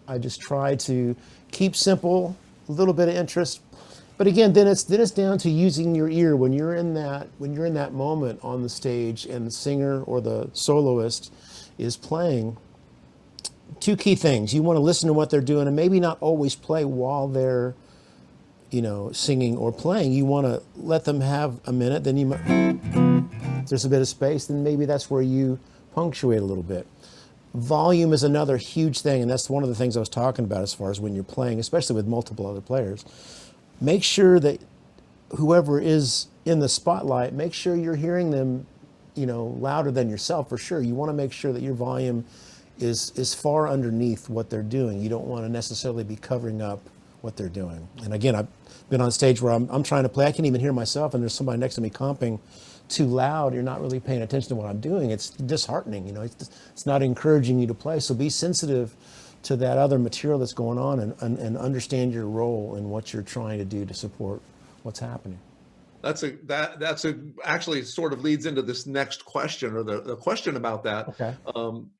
I just try to keep simple, a little bit of interest, but again, then it's down to using your ear when you're in that moment on the stage and the singer or the soloist is playing. 2 key things: you want to listen to what they're doing and maybe not always play while they're singing or playing. You want to let them have a minute, then there's a bit of space, then maybe that's where you punctuate a little bit. Volume is another huge thing, and that's one of the things I was talking about as far as when you're playing, especially with multiple other players. Make sure that whoever is in the spotlight, make sure you're hearing them, louder than yourself for sure. You want to make sure that your volume is far underneath what they're doing. You don't want to necessarily be covering up what they're doing. And again, I've been on stage where I'm trying to play, I can't even hear myself, and there's somebody next to me comping too loud. You're not really paying attention to what I'm doing. It's disheartening, it's not encouraging you to play. So be sensitive to that other material that's going on, and understand your role in what you're trying to do to support what's happening. Actually sort of leads into this next question, or the question about that. Okay.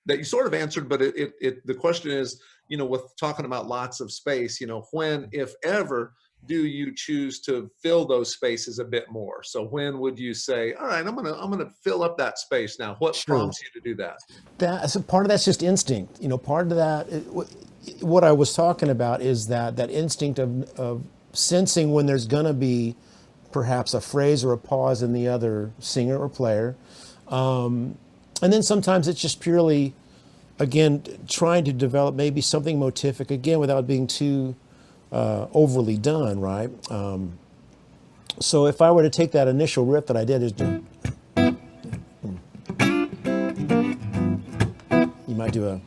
That you sort of answered, but the question is, with talking about lots of space, when, if ever, do you choose to fill those spaces a bit more? So when would you say, all right, I'm gonna fill up that space now? What prompts you to do that? Part of that's just instinct. Part of that, what I was talking about is that instinct of sensing when there's gonna be perhaps a phrase or a pause in the other singer or player. And then sometimes it's just purely, again, trying to develop maybe something motivic, again, without being too overly done, right? So if I were to take that initial riff that I did, you might do a...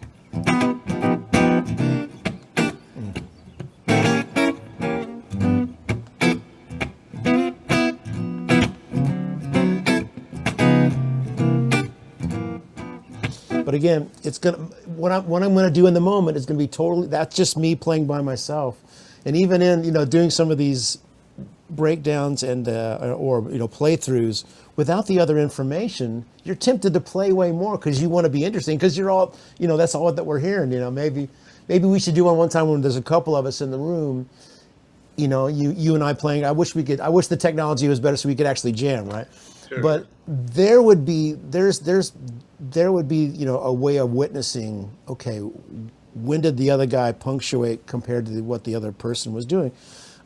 But again, what I'm going to do in the moment is going to be totally, that's just me playing by myself. And even in, doing some of these breakdowns and or playthroughs without the other information, you're tempted to play way more because you want to be interesting, because you're all, that's all that we're hearing. Maybe we should do one time when there's a couple of us in the room, you and I playing. I wish the technology was better so we could actually jam, right? Sure. But there would be a way of witnessing, okay, when did the other guy punctuate compared to what the other person was doing?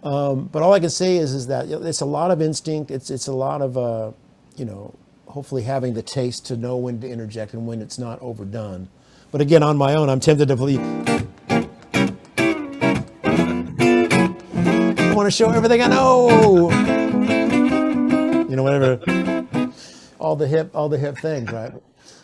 But all I can say is that it's a lot of instinct. It's a lot of hopefully having the taste to know when to interject and when it's not overdone. But again, on my own, I'm tempted to believe. I want to show everything I know. Whatever. All the hip things, right?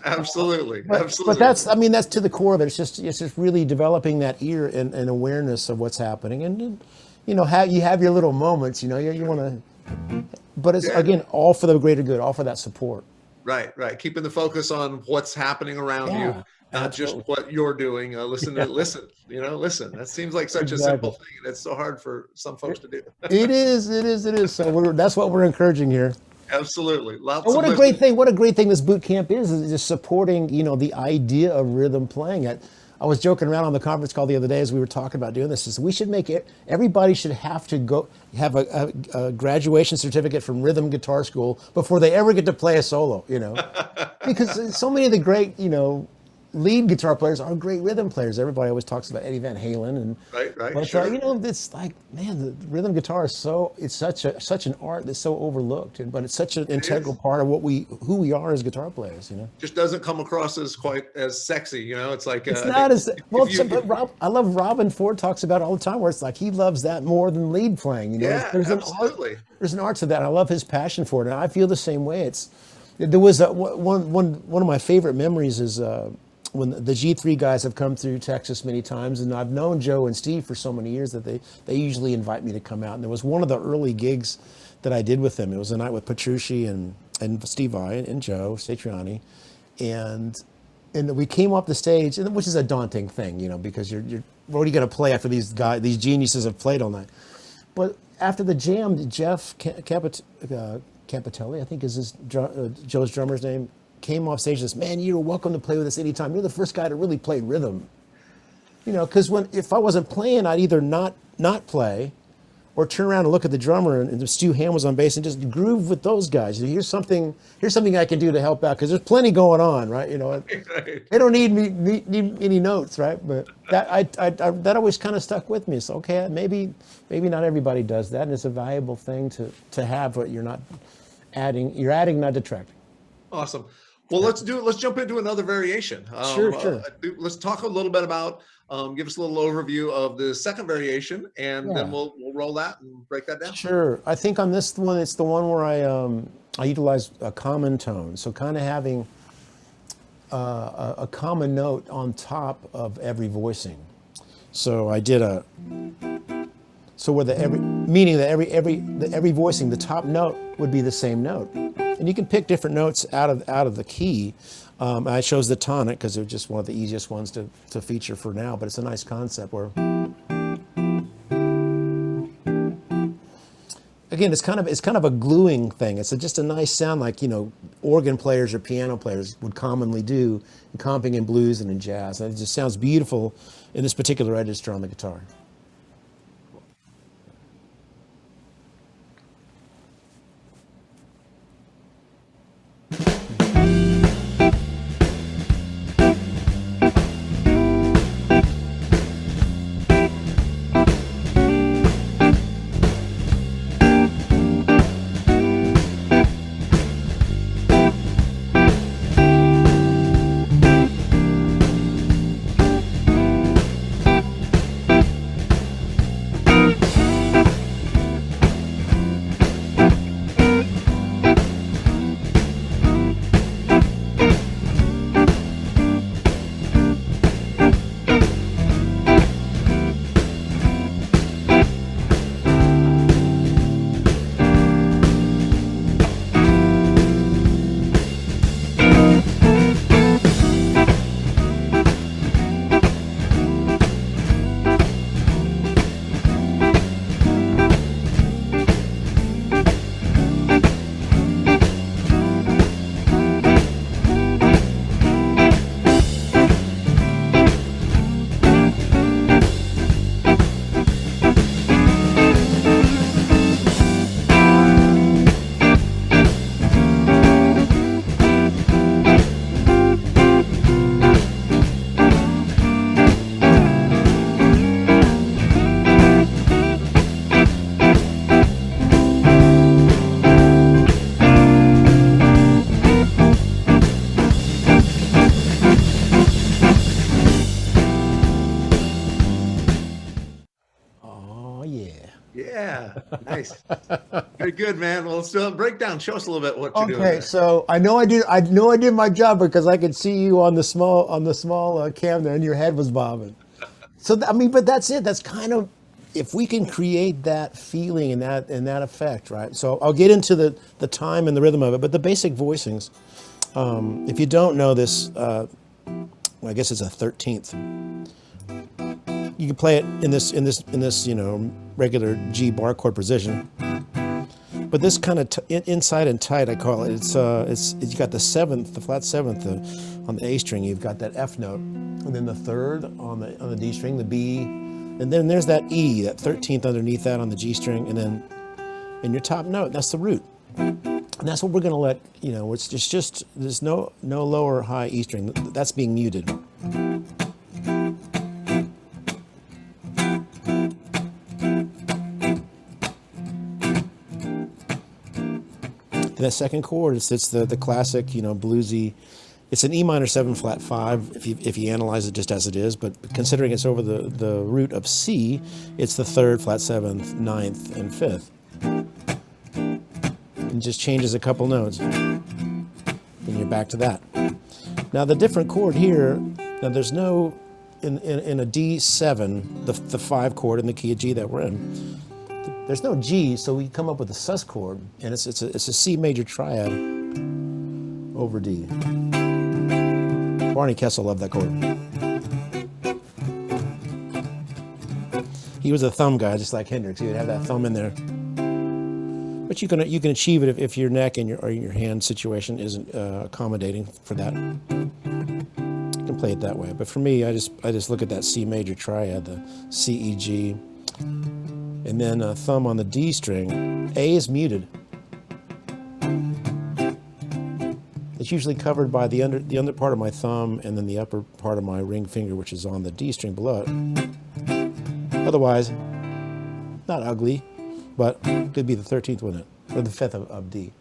Absolutely. But that's to the core of it. It's just really developing that ear and awareness of what's happening, and you have your little moments. You want to, but it's again all for the greater good, all for that support. Right. Keeping the focus on what's happening around you, not just what you're doing. Listen. That seems like such a simple thing, and it's so hard for some folks to do. It is. So that's what we're encouraging here. Absolutely. What a great thing this boot camp is just supporting, the idea of rhythm playing. I was joking around on the conference call the other day as we were talking about doing this. Is we should make it, everybody should have to go have a graduation certificate from rhythm guitar school before they ever get to play a solo, because so many of the great, lead guitar players are great rhythm players. Everybody always talks about Eddie Van Halen and right. But sure. It's like, man, the rhythm guitar is it's such an art that's so overlooked, but it's such an integral part of who we are as guitar players. Just doesn't come across as quite as sexy. It's like it's not as well. But I love Robin Ford talks about it all the time, where it's like he loves that more than lead playing. Yeah, there's absolutely. There's an art to that. I love his passion for it, and I feel the same way. There was one of my favorite memories is. When the G3 guys have come through Texas many times, and I've known Joe and Steve for so many years that they usually invite me to come out. And there was one of the early gigs that I did with them. It was a night with Petrucci and Steve Vai and Joe Satriani, and we came off the stage, which is a daunting thing, because you're what are you going to play after these geniuses have played all night? But after the jam, Jeff Capitelli, I think is Joe's drummer's name, came off stage and says, "Man, you're welcome to play with us anytime. You're the first guy to really play rhythm." Because if I wasn't playing, I'd either not play, or turn around and look at the drummer and Stu Ham was on bass and just groove with those guys. Here's something I can do to help out, because there's plenty going on, right? They don't need any notes, right? But that always kind of stuck with me. So okay, maybe not everybody does that, and it's a valuable thing to have, but you're adding, not detracting. Awesome. Well, let's jump into another variation. Sure. Let's talk a little bit about, give us a little overview of the second variation, and then we'll roll that and break that down. Sure. I think on this one, it's the one where I utilize a common tone. So kind of having a common note on top of every voicing. So I did meaning that every voicing, the top note would be the same note. And you can pick different notes out of the key. I chose the tonic because they're just one of the easiest ones to feature for now, but it's a nice concept where, again, it's kind of a gluing thing. It's just a nice sound like, organ players or piano players would commonly do, comping in blues and in jazz. And it just sounds beautiful in this particular register on the guitar. Nice. Very good, man. Well, let's do a breakdown. Show us a little bit what you're doing. Okay, so I know I did my job because I could see you on the small cam there, and your head was bobbing. So I mean, but that's it. That's kind of, if we can create that feeling and that effect, right? So I'll get into the time and the rhythm of it, but the basic voicings. If you don't know this, well, I guess it's a 13th. You can play it in this regular G bar chord position. But this kind of inside and tight, I call it. It's you got the seventh, the flat seventh on the A string. You've got that F note, and then the third on the D string, the B, and then there's that E, that 13th underneath that on the G string, and then in your top note, that's the root, and that's what we're going to let It's just there's no lower or high E string. That's being muted. That second chord, it's the classic, bluesy. It's an E minor 7 flat 5 if you analyze it just as it is, but considering it's over the root of C, it's the 3rd flat 7th, 9th, and 5th. And just changes a couple notes. Then you're back to that. Now the different chord here, now there's no, in a D7, the 5 chord in the key of G that we're in, there's no G, so we come up with a sus chord, and it's a C major triad over D. Barney Kessel loved that chord. He was a thumb guy, just like Hendrix. He would have that thumb in there. But you can achieve it if your neck and your hand situation isn't accommodating for that. You can play it that way. But for me, I just look at that C major triad, the C, E, G. And then a thumb on the D string. A is muted. It's usually covered by the under part of my thumb and then the upper part of my ring finger, which is on the D string below it. Otherwise, not ugly, but could be the 13th, wouldn't it? Or the 5th of D.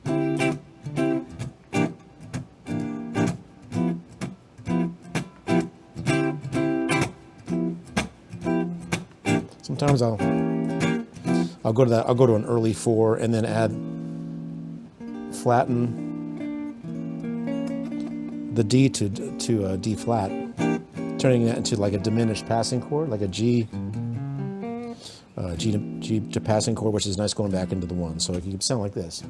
Sometimes I'll go to an early 4 and then flatten the D to D flat, turning that into like a diminished passing chord, like a G to passing chord, which is nice going back into the 1. So it can sound like this.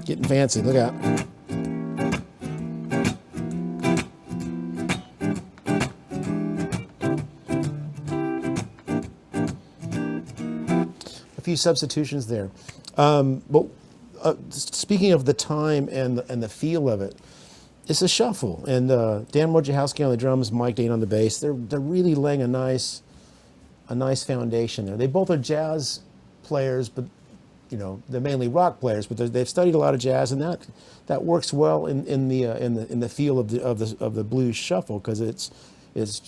Getting fancy, look out. Few substitutions there. But speaking of the time and the feel of it, it's a shuffle. And Dan Wojciechowski on the drums, Mike Dane on the bass. They're really laying a nice foundation there. They both are jazz players, but they're mainly rock players. But they've studied a lot of jazz, and that works well in the feel of the blues shuffle, because it's it's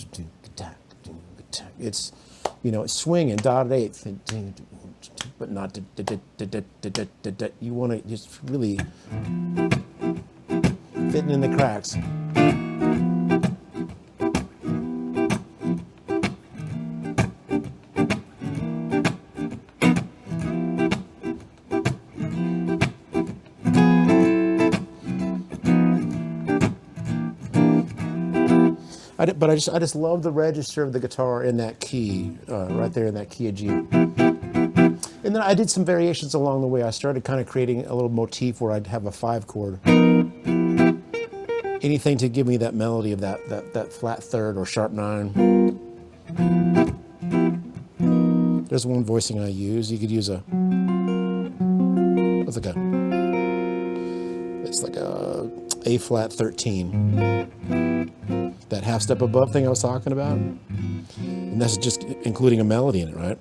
swinging dotted eighth, but not you want to just really fitting in the cracks. But I just love the register of the guitar in that key, right there in that key of G. And then I did some variations along the way. I started kind of creating a little motif where I'd have a 5 chord. Anything to give me that melody of that flat 3rd or sharp 9. There's one voicing I use. You could use it's like a A flat 13. That half step above thing I was talking about. And that's just including a melody in it, right?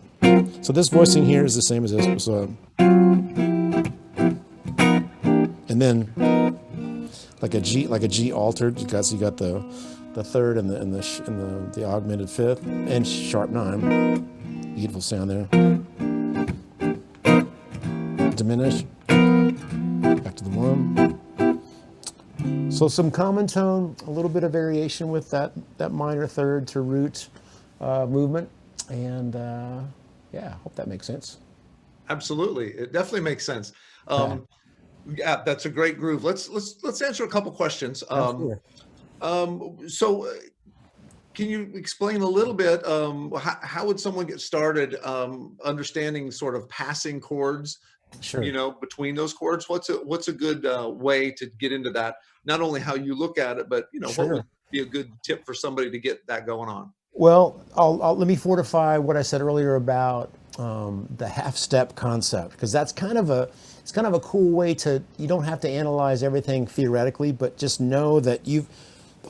So this voicing here is the same as this. So, and then like a G altered. You got the 3rd and the augmented 5th and sharp 9. Beautiful sound there. Diminish. Back to the 1. So So some common tone, a little bit of variation with that minor third to root movement, and yeah, hope that makes sense. Absolutely, it definitely makes sense. Yeah, that's a great groove. Let's answer a couple questions. Absolutely. So can you explain a little bit, how would someone get started understanding sort of passing chords, Sure. between those chords? What's a good way to get into that? Not only how you look at it, but what Sure. would be a good tip for somebody to get that going on? Well, let me fortify what I said earlier about the half step concept, because that's kind of a cool way to, you don't have to analyze everything theoretically, but just know that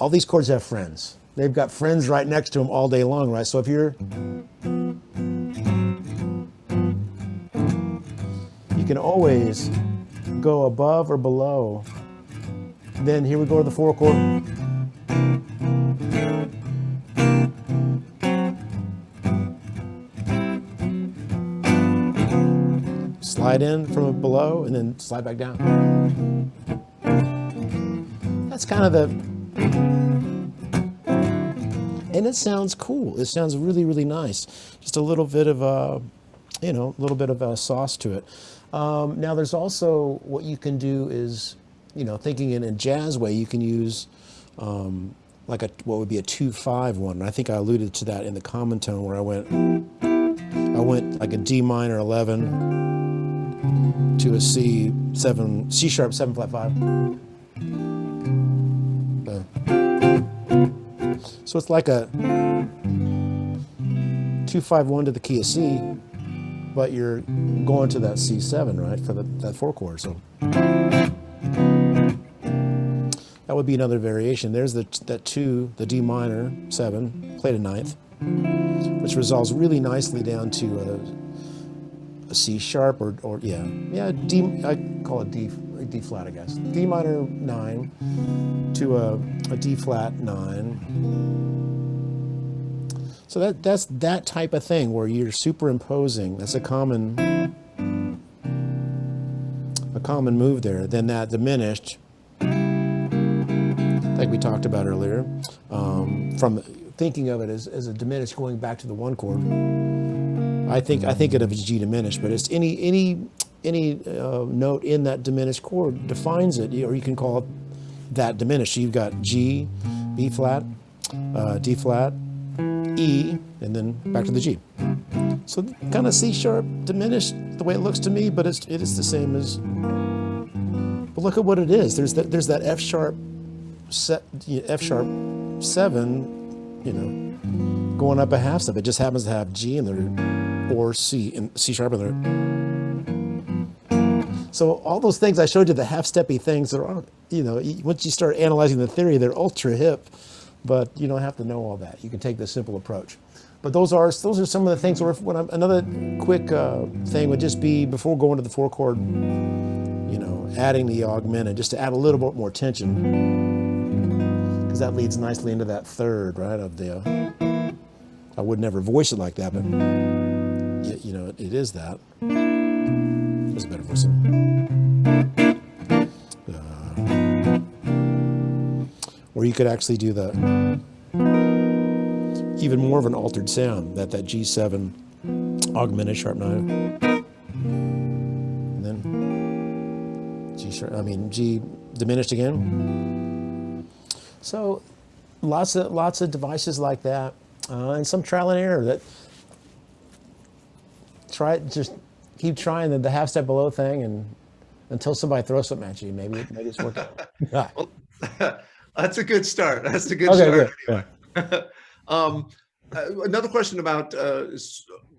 all these chords have friends. They've got friends right next to them all day long, right? So if you can always go above or below. Then here we go to the 4 chord. Slide in from below and then slide back down. That's kind of and it sounds cool. It sounds really, really nice. Just a little bit of a sauce to it. Now there's also, what you can do is, thinking in a jazz way, you can use like what would be a 2-5 one. And I think I alluded to that in the common tone, where I went like a D minor 11 to a C sharp 7 flat 5. So it's like a 2-5-1 to the key of C, but you're going to that C7, right, for that 4 chord. So that would be another variation. There's that 2, the D minor 7, played a 9th, which resolves really nicely down to a C sharp or D. I call it D flat, I guess. D minor 9 to a D flat 9. So that's that type of thing where you're superimposing. That's a common move there. Then that diminished, like we talked about earlier, from thinking of it as a diminished going back to the 1 chord. I think of it as G diminished, but it's any note in that diminished chord defines it, or you can call it that diminished. So you've got G, B flat, D flat, E, and then back to the G. So kind of C sharp diminished the way it looks to me, but it is the same as. But look at what it is. There's that F sharp 7, going up a half step. It just happens to have G in there, or C and C sharp in there. So all those things I showed you, the half steppy things that are, once you start analyzing the theory, they're ultra hip, but you don't have to know all that. You can take the simple approach. But those are some of the things. Another quick thing would just be, before going to the 4 chord, adding the augmented, just to add a little bit more tension, because that leads nicely into that third, right, of the. I would never voice it like that, but it is that. There's a better voice. Or you could actually do the even more of an altered sound, that G7 augmented sharp 9, and then G diminished again. So lots of devices like that, and some trial and error. That just keep trying the half step below thing, and until somebody throws something at you, maybe it's working. Well, that's a good start. That's a good start. Good. Anyway. Another question about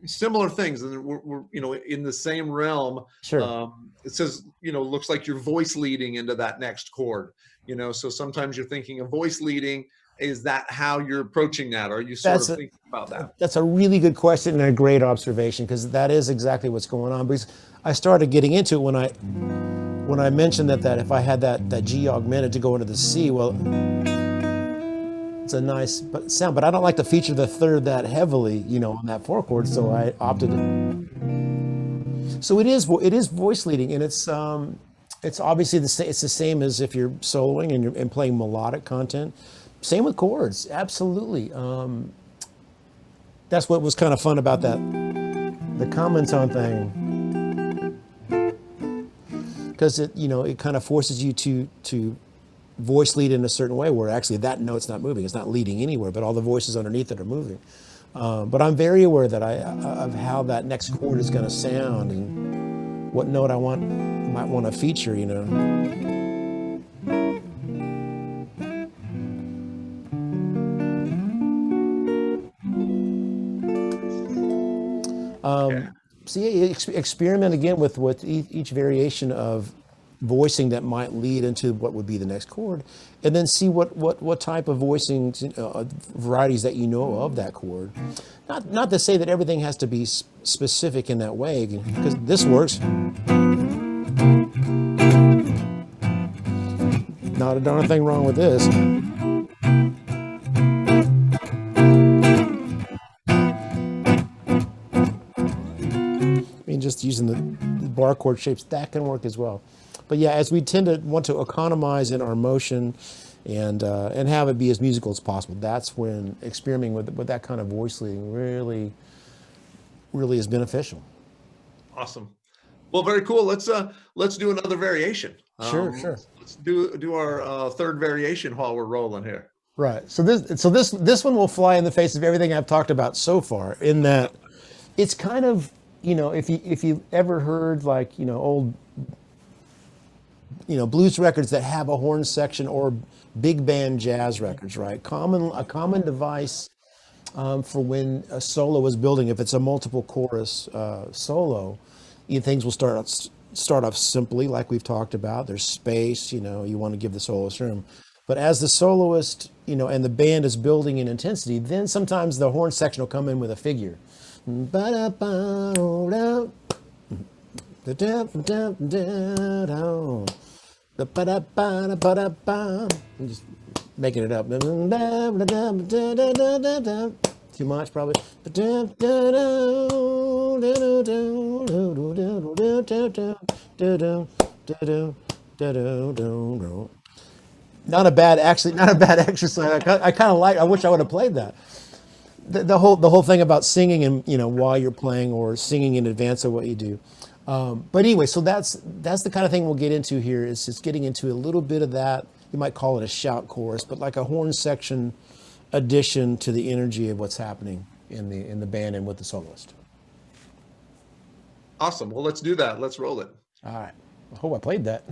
similar things, and we're in the same realm. Sure. It says looks like you're voice leading into that next chord. So sometimes you're thinking of voice leading. Is that how you're approaching that? Or are you sort of thinking about that? That's a really good question and a great observation, because that is exactly what's going on. Because I started getting into it when I mentioned that if I had that G augmented to go into the C, well, it's a nice sound, but I don't like to feature the third that heavily, on that 4 chord, so I opted to. So it is voice leading, and it's It's obviously it's the same as if you're soloing and and playing melodic content. Same with chords, absolutely. That's what was kind of fun about that, the common tone thing, because it kind of forces you to voice lead in a certain way where actually that note's not moving, it's not leading anywhere, but all the voices underneath it are moving. But I'm very aware that of how that next chord is going to sound and what note might want to feature. So yeah, experiment again with each variation of voicing that might lead into what would be the next chord, and then see what type of voicing varieties that you know of that chord. Not to say that everything has to be specific in that way, because this works. Not a darn thing wrong with this. Just using the bar chord shapes, that can work as well. But yeah, as we tend to want to economize in our motion and have it be as musical as possible, that's when experimenting with that kind of voice leading really is beneficial. Awesome. Well, very cool. Let's do another variation. Sure. Let's do our third variation while we're rolling here. Right. So this one will fly in the face of everything I've talked about so far, in that it's kind of, if you ever heard old blues records that have a horn section, or big band jazz records, right? A common device for when a solo is building. If it's a multiple chorus solo, things will start off simply, like we've talked about. There's space, you want to give the soloist room. But as the soloist, and the band is building in intensity, then sometimes the horn section will come in with a figure. I'm just making it up. Too much, probably. Not a bad exercise. I kind of I wish I would have played that. The whole thing about singing and while you're playing, or singing in advance of what you do. But anyway, so that's the kind of thing we'll get into here. Is just getting into a little bit of that. You might call it a shout chorus, but like a horn section addition to the energy of what's happening in the band and with the soloist. Awesome. Well, let's do that. Let's roll it. All right. I hope I played that.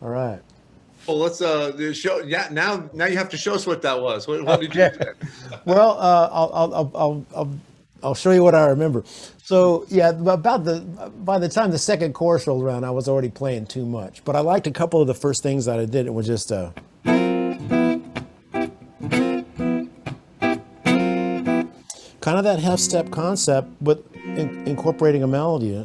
All right. Well, let's show. Yeah, now you have to show us what that was. What did you do? Well, I'll show you what I remember. So yeah, by the time the second chorus rolled around, I was already playing too much. But I liked a couple of the first things that I did. It was just kind of that half-step concept, but incorporating a melody.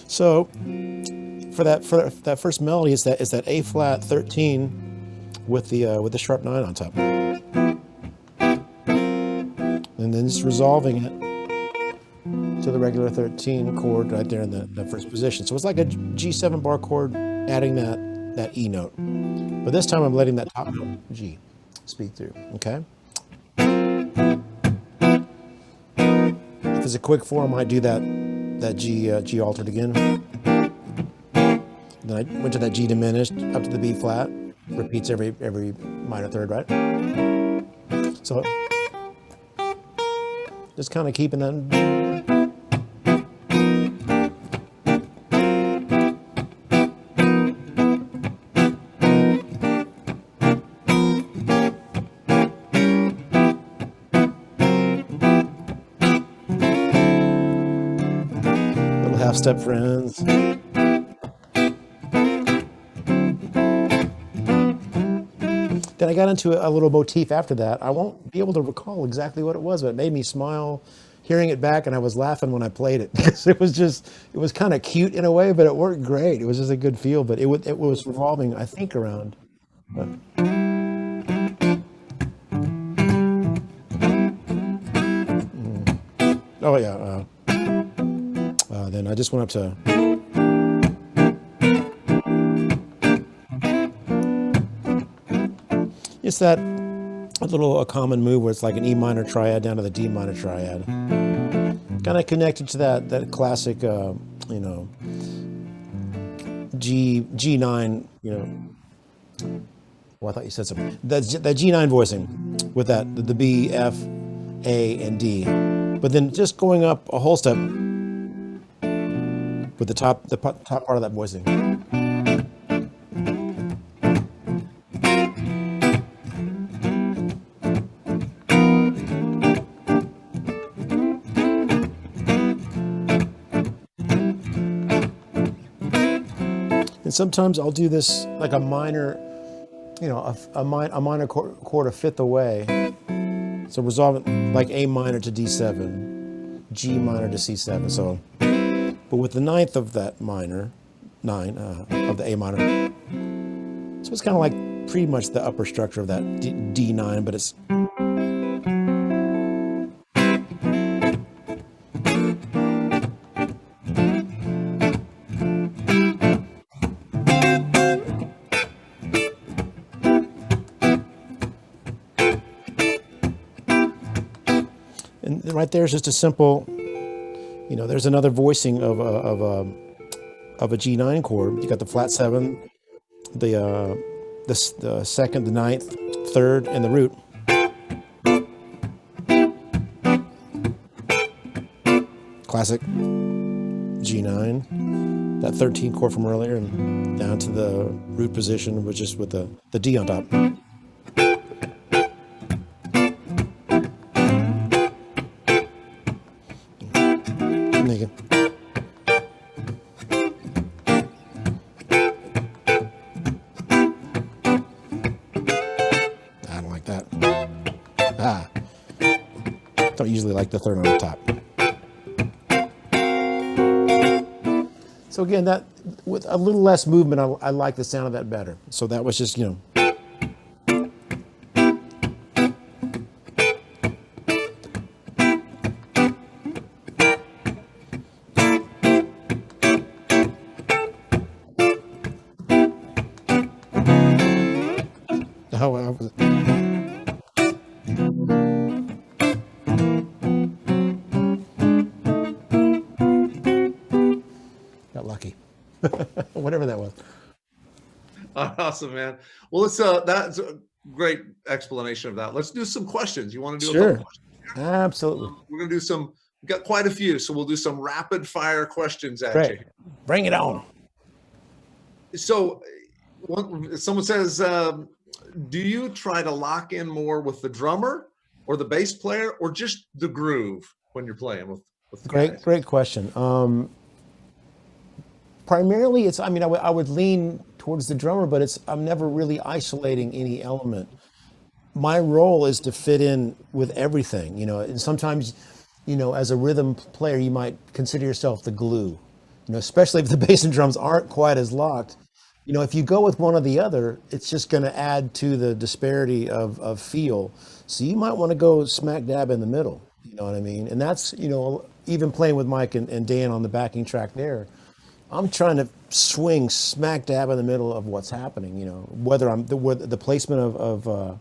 So for that first melody, it's that A flat 13 with the sharp 9 on top, and then just resolving it to the regular 13 chord right there in the first position. So it's like a G7 bar chord, adding that E note. But this time I'm letting that top note, G, speak through, okay? If it's a quick 4, I might do that G altered again. Then I went to that G diminished up to the B flat, repeats every minor third, right? So just kind of keeping that. Half-step friends. Then I got into a little motif after that. I won't be able to recall exactly what it was, but it made me smile hearing it back, and I was laughing when I played it because it was kind of cute in a way, but it worked great. It was just a good feel, but it was revolving, I think, around. Oh yeah. Then I just went up to. It's that a common move where it's like an E minor triad down to the D minor triad. Kind of connected to that classic, G9, Well, I thought you said something. That G9 voicing with the B, F, A, and D. But then just going up a whole step with the top part of that voicing. And sometimes I'll do this like a minor, a minor chord a fifth away. So resolve it like A minor to D7, G minor to C7. So, but with the ninth of that minor, 9 of the A minor. So it's kind of like pretty much the upper structure of that D9, but it's. And right there is just a simple, there's another voicing of a G9 chord. You got the flat 7, the second, the ninth, third, and the root. Classic G9. That 13 chord from earlier and down to the root position, which is with the D on top. Don't usually like the third on the top. So again, that with a little less movement, I like the sound of that better. So that was just, how was it? Got lucky. Whatever that was. Awesome, man. Well, that's a great explanation of that. Let's do some questions. You want to do Sure. a couple questions? Absolutely. We're going to do we've got quite a few, so we'll do some rapid fire questions at Great. you. Bring it on. So someone says, do you try to lock in more with the drummer or the bass player or just the groove when you're playing with the guys? Great question. primarily, it's, I mean, I would lean towards the drummer, but I'm never really isolating any element. My role is to fit in with everything, and sometimes, as a rhythm player, you might consider yourself the glue, especially if the bass and drums aren't quite as locked. If you go with one or the other, it's just going to add to the disparity of feel. So you might want to go smack dab in the middle, you know what I mean? And that's, even playing with Mike and Dan on the backing track there, I'm trying to swing smack dab in the middle of what's happening, whether I'm the placement of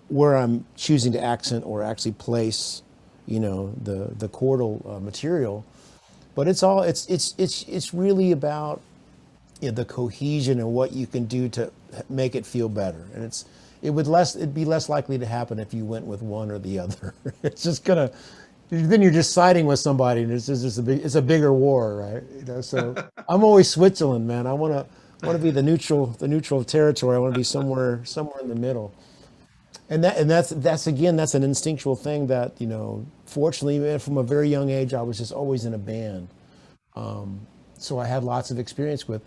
where I'm choosing to accent or actually place, the chordal material. But it's really about the cohesion and what you can do to make it feel better. And it'd be less likely to happen if you went with one or the other. It's just then you're just siding with somebody, and it's a bigger war, right? So I'm always Switzerland, man. I want to be the neutral territory. I want to be somewhere in the middle. And that's an instinctual thing that, fortunately, from a very young age, I was just always in a band. So I had lots of experience with,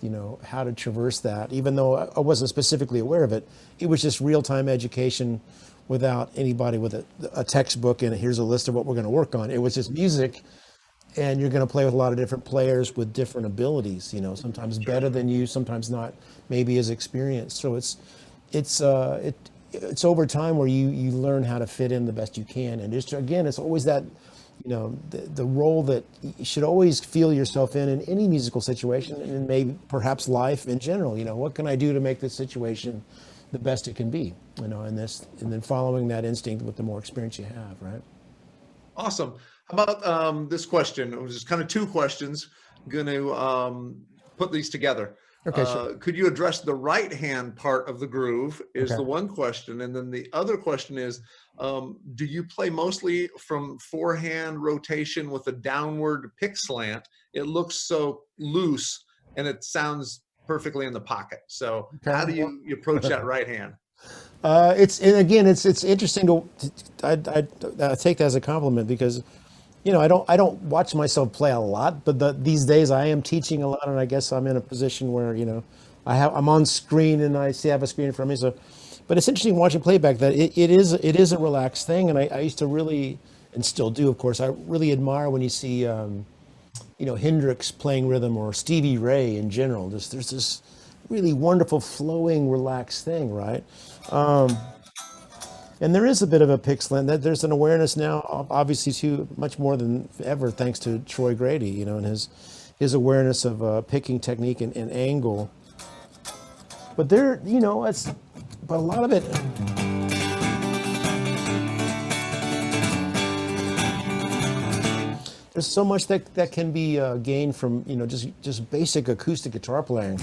how to traverse that. Even though I wasn't specifically aware of it, it was just real-time education without anybody with a textbook and here's a list of what we're going to work on. It was just music, and you're going to play with a lot of different players with different abilities, sometimes better than you, sometimes not maybe as experienced. So it's over time where you learn how to fit in the best you can. And just, again, it's always that, the role that you should always feel yourself in any musical situation, and maybe perhaps life in general. What can I do to make this situation the best it can be? And then following that instinct with the more experience you have, right? Awesome. How about this question? It was just kind of two questions. I'm going to put these together. Okay, sure. Could you address the right hand part of the groove is the one question. And then the other question is, do you play mostly from forehand rotation with a downward pick slant? It looks so loose and it sounds perfectly in the pocket. So how do you approach that right hand? It's interesting I take that as a compliment because, I don't watch myself play a lot, but these days I am teaching a lot, and I guess I'm in a position where, I'm on screen and I have a screen in front of me. So, but it's interesting watching playback that it is a relaxed thing, and I used to really, and still do, of course, I really admire when you see, Hendrix playing rhythm or Stevie Ray in general. There's this really wonderful flowing, relaxed thing, right? And there is a bit of a pick slant. There's an awareness now, obviously, too, much more than ever, thanks to Troy Grady, and his awareness of picking technique and angle. But but a lot of it. There's so much that can be gained from just basic acoustic guitar playing.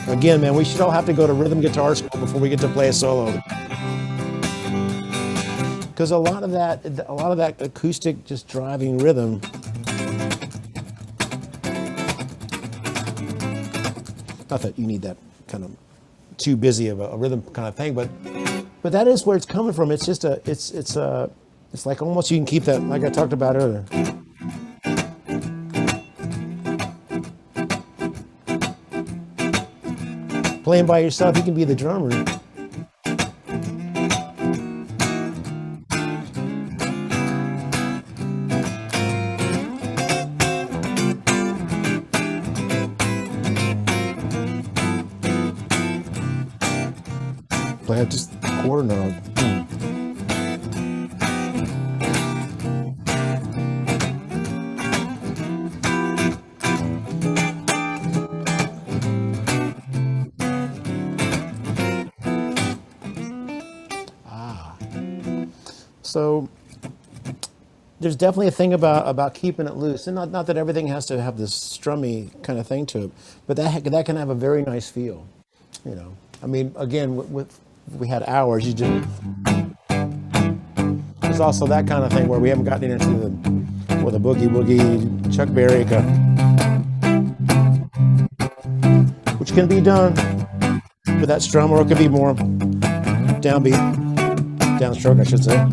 Again, man, we should all have to go to rhythm guitar school before we get to play a solo. Because a lot of that acoustic, just driving rhythm, not that you need that kind of too busy of a rhythm kind of thing, but that is where it's coming from. It's just it's like almost you can keep that, like I talked about earlier. Playing by yourself, you can be the drummer. Play just quarter note. So there's definitely a thing about keeping it loose, and not that everything has to have this strummy kind of thing to it, but that can have a very nice feel. I mean, again, we had hours. There's also that kind of thing where we haven't gotten into the boogie woogie Chuck Berry, which can be done with that strum, or it could be more downbeat, downstroke, I should say.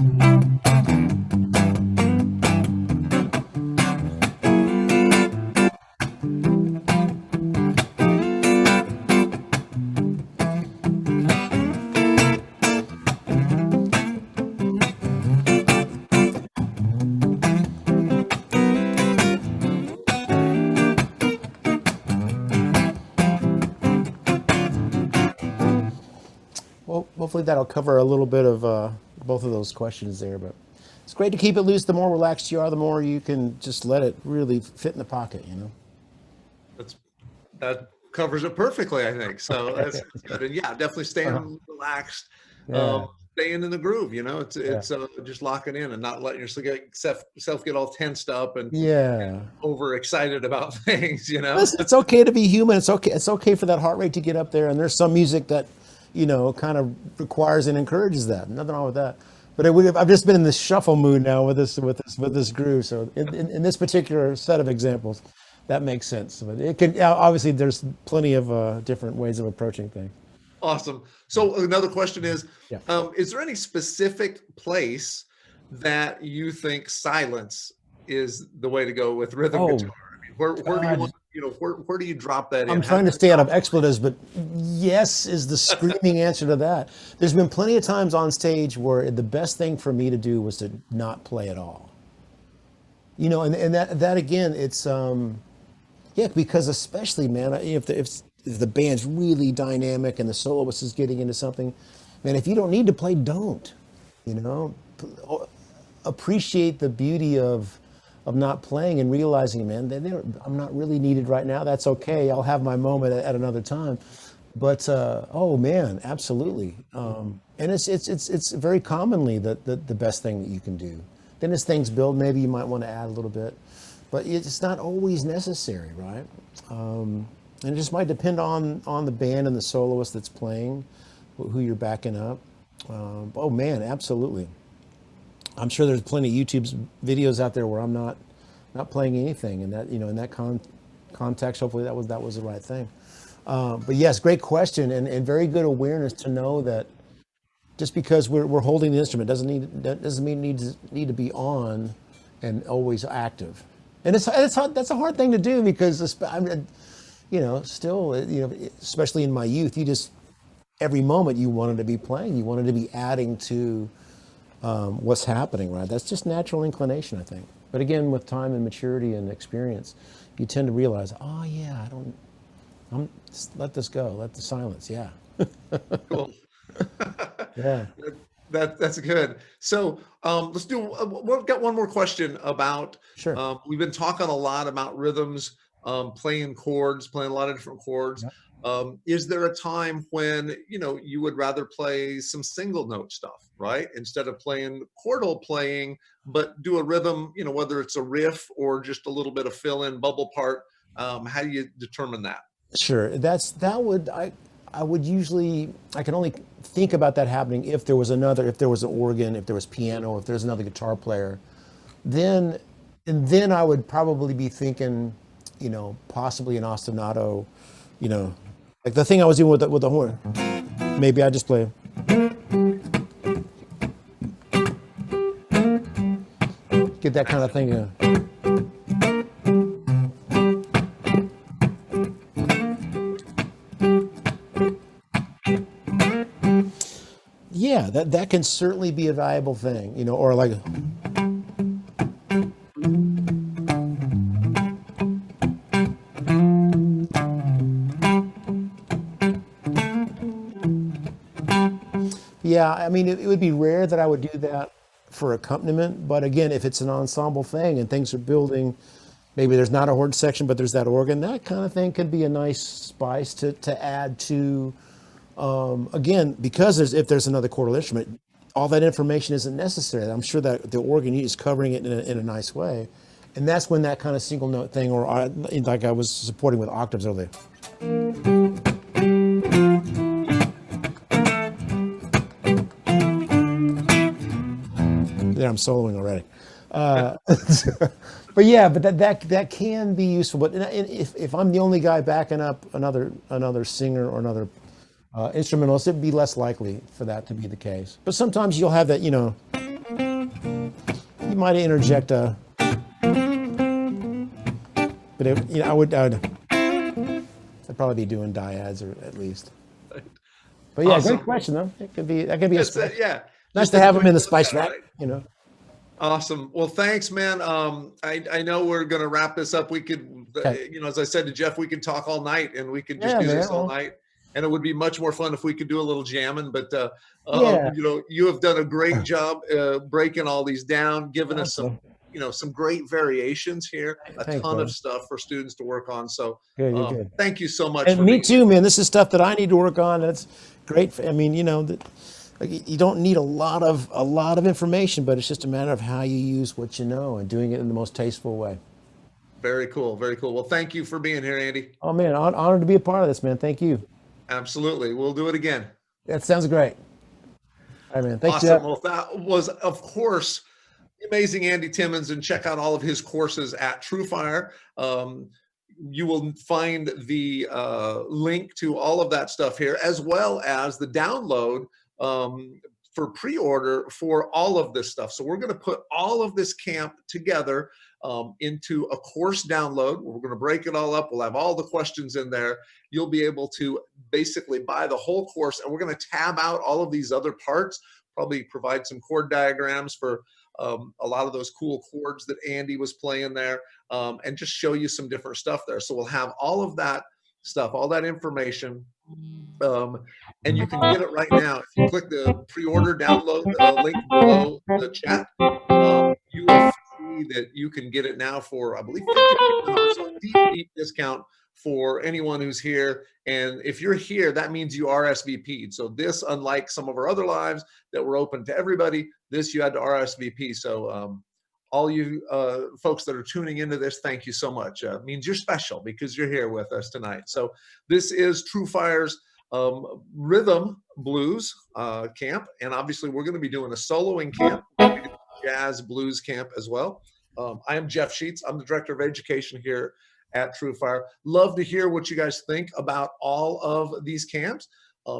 hopefully that'll cover a little bit of both of those questions there. But it's great to keep it loose. The more relaxed you are, the more you can just let it really fit in the pocket, you know. That covers it perfectly, I think. So that's good. And yeah, definitely staying relaxed, Yeah. staying in the groove. You know, it's Yeah. just locking in and not letting yourself get all tensed up and Yeah. overexcited about things. You know, Listen, it's okay to be human. It's okay. It's okay for that heart rate to get up there. And there's some music that, you know, kind of requires and encourages that. Nothing wrong with that. But I've just been in this shuffle mood now with this groove. So in this particular set of examples, that makes sense. But it can obviously there's plenty of different ways of approaching things. awesome. So another question Yeah. is there any specific place that you think silence is the way to go with rhythm Oh, guitar? I mean, where do you God. want, where do you drop that in? I'm How trying do to you stay out drop of expletives, but yes is the screaming answer to that. There's been plenty of times on stage where the best thing for me to do was to not play at all. You know, and that again, it's yeah, because especially, man, if the band's really dynamic and the soloist is getting into something, man, if you don't need to play, don't. You know, appreciate the beauty of not playing and realizing, man, I'm not really needed right now. That's okay. I'll have my moment at another time. But oh man, absolutely. And it's very commonly the best thing that you can do. Then as things build, maybe you might want to add a little bit, but it's not always necessary, right? And it just might depend on the band and the soloist that's playing, who you're backing up. Oh man, absolutely. I'm sure there's plenty of YouTube videos out there where I'm not playing anything, and that, you know, in that context, hopefully that was the right thing. But yes, great question, and very good awareness to know that just because we're holding the instrument doesn't mean it need to be on and always active. And it's hard, that's a hard thing to do because I mean, you know, still, you know, especially in my youth, you just every moment you wanted to be playing, you wanted to be adding to what's happening, right? That's just natural inclination, I think. But again, with time and maturity and experience, you tend to realize, oh yeah, just let this go, let the silence, yeah. Cool. Yeah. That's good. So let's do. We've got one more question about. Sure. We've been talking a lot about rhythms, playing chords, playing a lot of different chords. Yep. Is there a time when you would rather play some single note stuff, right, instead of playing chordal playing, but do a rhythm? Whether it's a riff or just a little bit of fill in bubble part. How do you determine that? Sure. I would usually, I can only think about that happening if there was an organ, if there was piano, if there's another guitar player, then I would probably be thinking, possibly an ostinato, like the thing I was doing with the horn. Maybe I just play. Get that kind of thing. Yeah, that can certainly be a valuable thing, or like. Yeah, I mean, it would be rare that I would do that for accompaniment, but again, if it's an ensemble thing and things are building, maybe there's not a horn section, but there's that organ, that kind of thing could be a nice spice to add to. Again, because if there's another chordal instrument, all that information isn't necessary. I'm sure that the organ is covering it in a nice way. And that's when that kind of single note thing, or like I was supporting with octaves earlier. There, I'm soloing already. But yeah, but that can be useful. But if I'm the only guy backing up another singer or another instrumentalist, it'd be less likely for that to be the case. But sometimes you'll have that, you might interject a. But I'd probably be doing dyads or at least. But yeah, Awesome. Great question though. That could be a spice. Yeah. Nice to have them in the spice rack, Awesome. Well, thanks, man. I know we're going to wrap this up. We could, Okay. as I said to Jeff, we could talk all night and we could just Yeah, do man, this all well, night. And it would be much more fun if we could do a little jamming. But Yeah. you have done a great job breaking all these down, giving us Awesome. some great variations here, a Thanks, ton of brother. stuff for students to work on. So Good, you're good. thank you so much And for me being here. too, man. This is stuff that I need to work on. That's great. I mean, like, you don't need a lot of information, but it's just a matter of how you use what you know and doing it in the most tasteful way. Very cool. Very cool. Well, thank you for being here, Andy. Oh man, honored to be a part of this, man. Thank you. Absolutely. We'll do it again. That sounds great. All right, man. Thanks, Awesome. Jeff. Well, that was, of course, the amazing Andy Timmons, and check out all of his courses at TrueFire. You will find the link to all of that stuff here, as well as the download for pre-order for all of this stuff. So we're going to put all of this camp together into a course download. We're going to break it all up. We'll have all the questions in there. You'll be able to basically buy the whole course, and we're going to tab out all of these other parts, probably provide some chord diagrams for a lot of those cool chords that Andy was playing there, and just show you some different stuff there. So we'll have all of that stuff, all that information, and you can get it right now. If you click the pre-order download link below the chat, you will see that you can get it now for, I believe, 50% off. So a deep, deep discount for anyone who's here. And if you're here, that means you RSVP'd. So this, unlike some of our other lives that were open to everybody, this you had to RSVP. So all you folks that are tuning into this, thank you so much. It means you're special because you're here with us tonight. So this is TrueFire's rhythm blues camp. And obviously we're going to be doing a soloing camp, jazz blues camp as well. I am Jeff Sheets. I'm the Director of Education here at TrueFire. Love to hear what you guys think about all of these camps.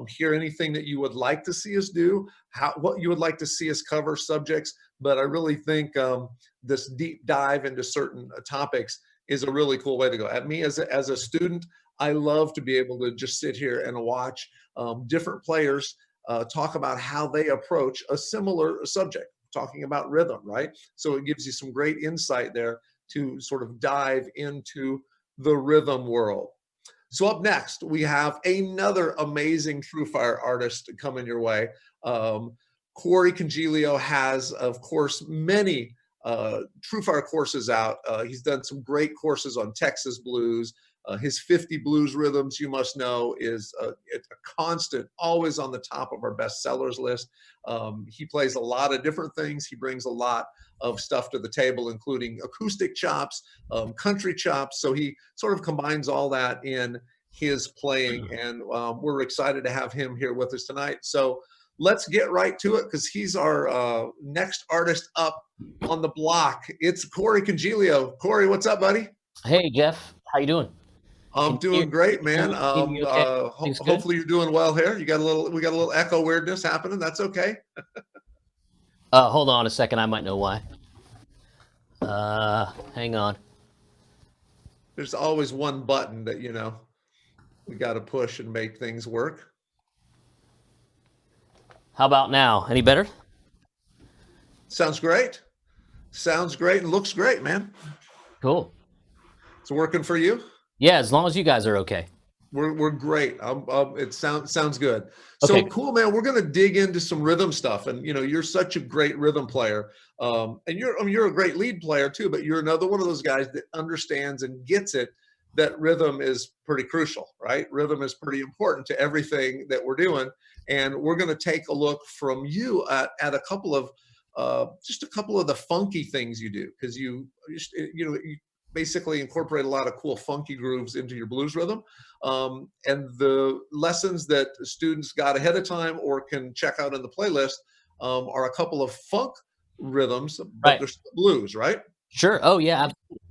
Hear anything that you would like to see us do, what you would like to see us cover subjects. But I really think this deep dive into certain topics is a really cool way to go. At me as a student, I love to be able to just sit here and watch different players talk about how they approach a similar subject, talking about rhythm, right? So it gives you some great insight there to sort of dive into the rhythm world. So up next, we have another amazing TrueFire artist coming your way. Corey Congilio has, of course, many TrueFire courses out. He's done some great courses on Texas blues. His 50 blues rhythms, you must know, is a constant, always on the top of our bestsellers list. He plays a lot of different things. He brings a lot of stuff to the table, including acoustic chops, country chops. So he sort of combines all that in his playing, and we're excited to have him here with us tonight. So let's get right to it, because he's our next artist up on the block. It's Corey Congilio. Corey, what's up, buddy? Hey, Jeff. How you doing? I'm doing great, man. Okay? Hopefully you're doing well here. We got a little echo weirdness happening. That's okay. Hold on a second. I might know why. Hang on. There's always one button that, we got to push and make things work. How about now? Any better? Sounds great. Sounds great and looks great, man. Cool. It's working for you? Yeah, as long as you guys are okay. We're great. It sounds good. So Okay. Cool, man. We're going to dig into some rhythm stuff, and you're such a great rhythm player, and you're a great lead player too. But you're another one of those guys that understands and gets it that rhythm is pretty crucial, right? Rhythm is pretty important to everything that we're doing, and we're going to take a look from you at a couple of just a couple of the funky things you do, because you basically incorporate a lot of cool funky grooves into your blues rhythm, and the lessons that students got ahead of time or can check out in the playlist are a couple of funk rhythms, but Right. they're still blues, right? Sure. Oh, yeah. Absolutely.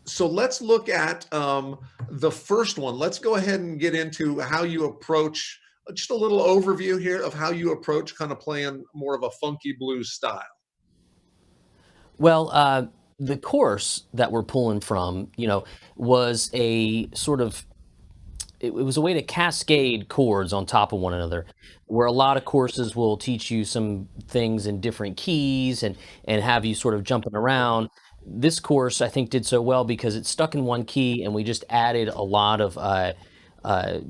So let's look at the first one. Let's go ahead and get into how you approach, just a little overview here of how you approach kind of playing more of a funky blues style. Well, the course that we're pulling from, was a sort of, it was a way to cascade chords on top of one another, where a lot of courses will teach you some things in different keys and have you sort of jumping around. This course, I think, did so well because it stuck in one key, and we just added a lot of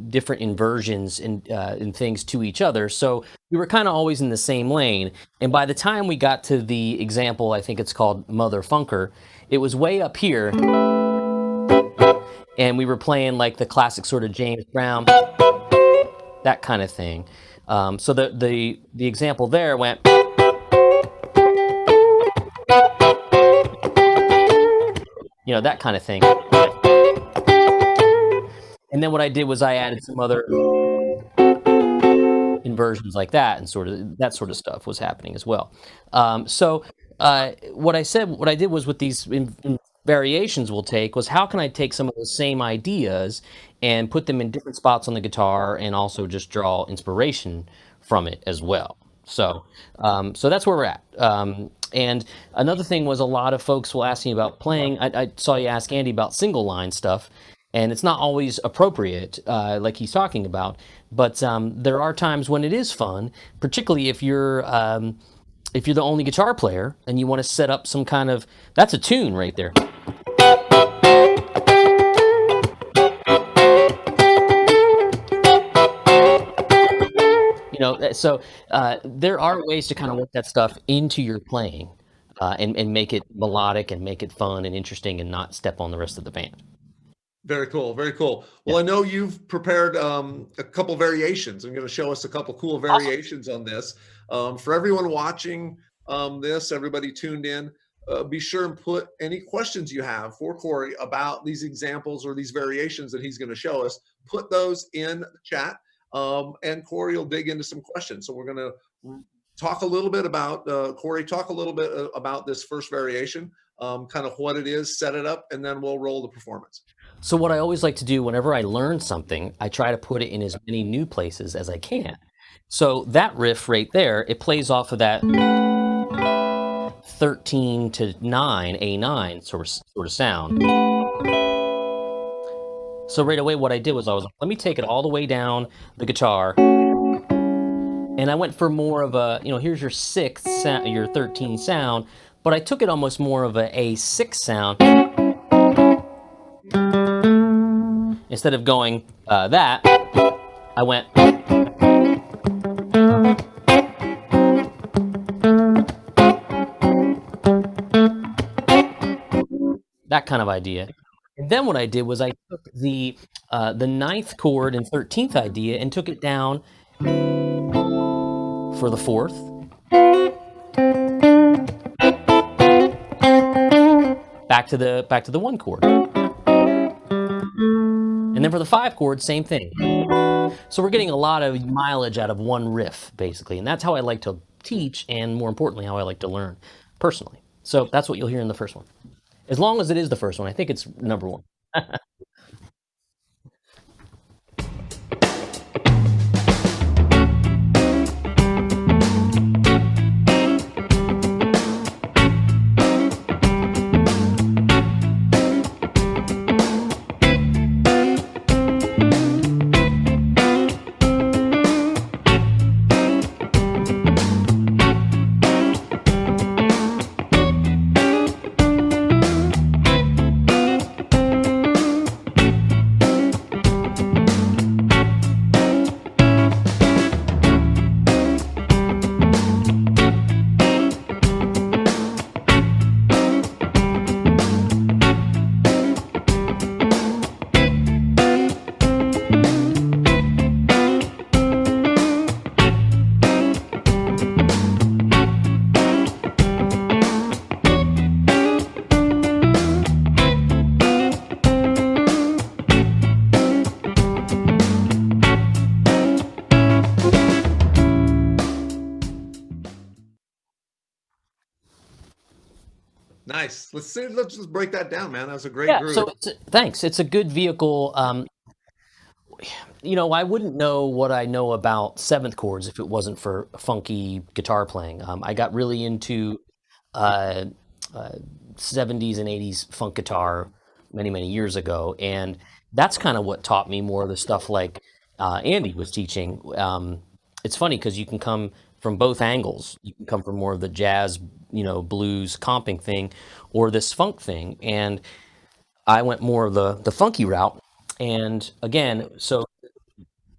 different inversions and things to each other. So we were kind of always in the same lane. And by the time we got to the example, I think it's called Mother Funker, it was way up here. And we were playing like the classic sort of James Brown, that kind of thing. So the example there went, that kind of thing. And then what I did was I added some other inversions like that, and that sort of stuff was happening as well. So what I did was with these variations we'll take was how can I take some of those same ideas and put them in different spots on the guitar and also just draw inspiration from it as well. So that's where we're at. And another thing was a lot of folks will ask me about playing. I saw you ask Andy about single line stuff, and it's not always appropriate, like he's talking about. But there are times when it is fun, particularly if you're the only guitar player and you want to set up some kind of, that's a tune right there. So there are ways to kind of work that stuff into your playing and make it melodic and make it fun and interesting and not step on the rest of the band. Very cool. Very cool. Well, yeah. I know you've prepared a couple variations. I'm going to show us a couple cool variations on this. For everyone watching this, everybody tuned in, be sure and put any questions you have for Corey about these examples or these variations that he's going to show us. Put those in the chat, and Corey will dig into some questions. So we're going to talk a little bit about, Corey, talk a little bit about this first variation, kind of what it is, set it up, and then we'll roll the performance. So what I always like to do whenever I learn something, I try to put it in as many new places as I can. So that riff right there, it plays off of that 13 to 9, A9 sort of sound. So right away what I did was I was like, let me take it all the way down the guitar. And I went for more of a, here's your 6th sound, your 13 sound, but I took it almost more of a A6 sound. Instead of going that, I went. That kind of idea. And then what I did was I took the 9th chord and 13th idea and took it down for the 4th. Back to the 1 chord. And then for the 5 chord, same thing. So we're getting a lot of mileage out of one riff, basically. And that's how I like to teach, and more importantly, how I like to learn personally. So that's what you'll hear in the first one. As long as it is the first one, I think it's number 1. Nice. Let's just break that down, man. That was a great group. So thanks. It's a good vehicle. I wouldn't know what I know about 7th chords if it wasn't for funky guitar playing. I got really into 70s and 80s funk guitar many, many years ago. And that's kind of what taught me more of the stuff like Andy was teaching. It's funny because you can come from both angles. You can come from more of the jazz, blues comping thing, or this funk thing. And I went more of the funky route. And again, so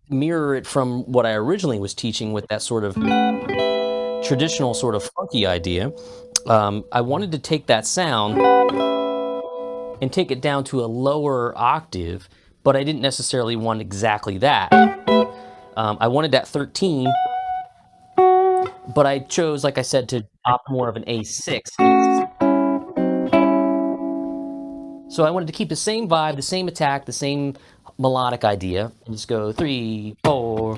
mirror it from what I originally was teaching with that sort of traditional sort of funky idea. I wanted to take that sound and take it down to a lower octave, but I didn't necessarily want exactly that. I wanted that 13, but I chose, like I said, to opt more of an A6. So I wanted to keep the same vibe, the same attack, the same melodic idea, and just go 3, 4.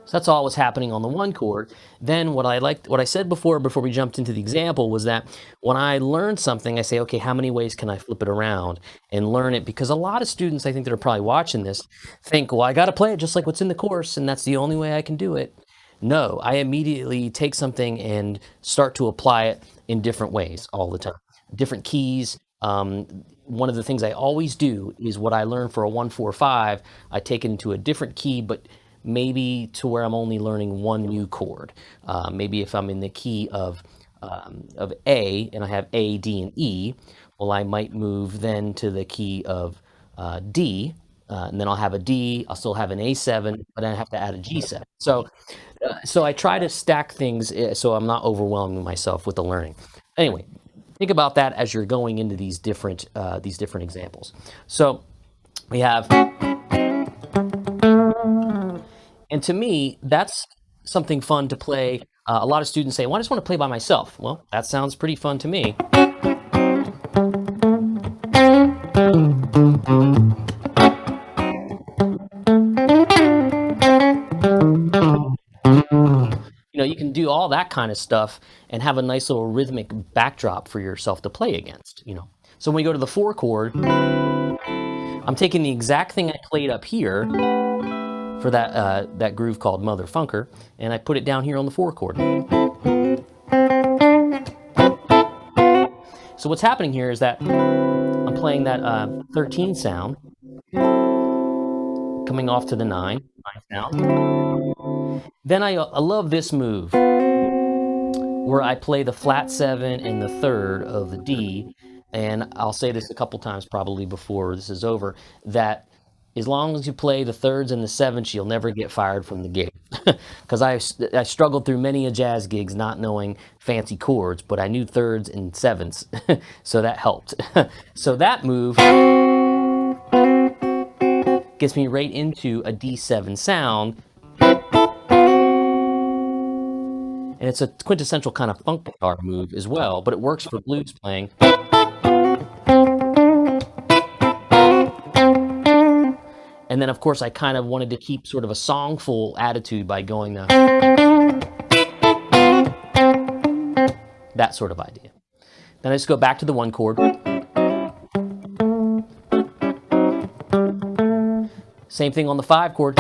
So that's all was happening on the one chord. Then what I said before we jumped into the example was that when I learn something, I say, okay, how many ways can I flip it around and learn it? Because a lot of students, I think, that are probably watching this think, well, I got to play it just like what's in the course, and that's the only way I can do it. No, I immediately take something and start to apply it in different ways all the time. Different keys. One of the things I always do is what I learn for a 1-4-5, I take it into a different key, but maybe to where I'm only learning one new chord. Maybe if I'm in the key of A and I have A, D, and E, well, I might move then to the key of D, and then I'll have a D, I'll still have an A7, but then I have to add a G7. So I try to stack things so I'm not overwhelming myself with the learning. Anyway, think about that as you're going into these different examples. So we have, and to me, that's something fun to play. A lot of students say, well, I just want to play by myself. Well, that sounds pretty fun to me. You know, you can do all that kind of stuff and have a nice little rhythmic backdrop for yourself to play against, you know. So when we go to the 4 chord, I'm taking the exact thing I played up here for that groove called Mother Funker, and I put it down here on the 4 chord. So what's happening here is that I'm playing that 13 sound, coming off to the 9 sound. Then I love this move, where I play the flat 7 and the 3rd of the D, and I'll say this a couple times probably before this is over, that as long as you play the 3rds and the 7ths, you'll never get fired from the gig. Because I struggled through many a jazz gigs not knowing fancy chords, but I knew 3rds and 7ths, so that helped. So that move gets me right into a D7 sound, and it's a quintessential kind of funk guitar move as well, but it works for blues playing. And then, of course, I kind of wanted to keep sort of a songful attitude by going that sort of idea. Then I just go back to the 1 chord. Same thing on the 5 chord.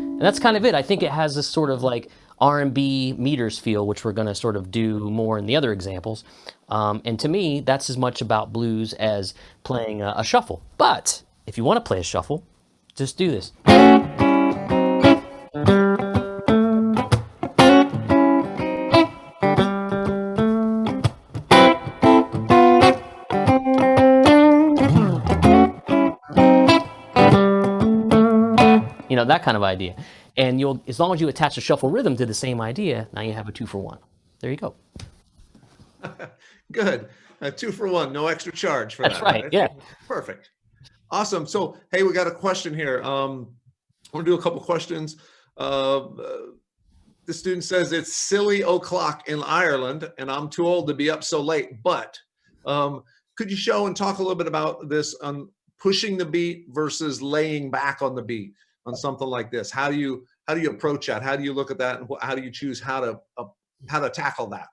And that's kind of it. I think it has this sort of like R&B meters feel, which we're going to sort of do more in the other examples. And to me, that's as much about blues as playing a shuffle. But if you want to play a shuffle, just do this. You know, that kind of idea. And you'll, as long as you attach a shuffle rhythm to the same idea, now you have a 2-for-1. There you go. Good. 2-for-1, no extra charge for that. That's right. Yeah. Perfect. Awesome. So, hey, we got a question here. I'm going to do a couple questions. The student says it's silly o'clock in Ireland, and I'm too old to be up so late. But could you show and talk a little bit about this on pushing the beat versus laying back on the beat on something like this? How do you approach that? How do you look at that, and how do you choose how to tackle that?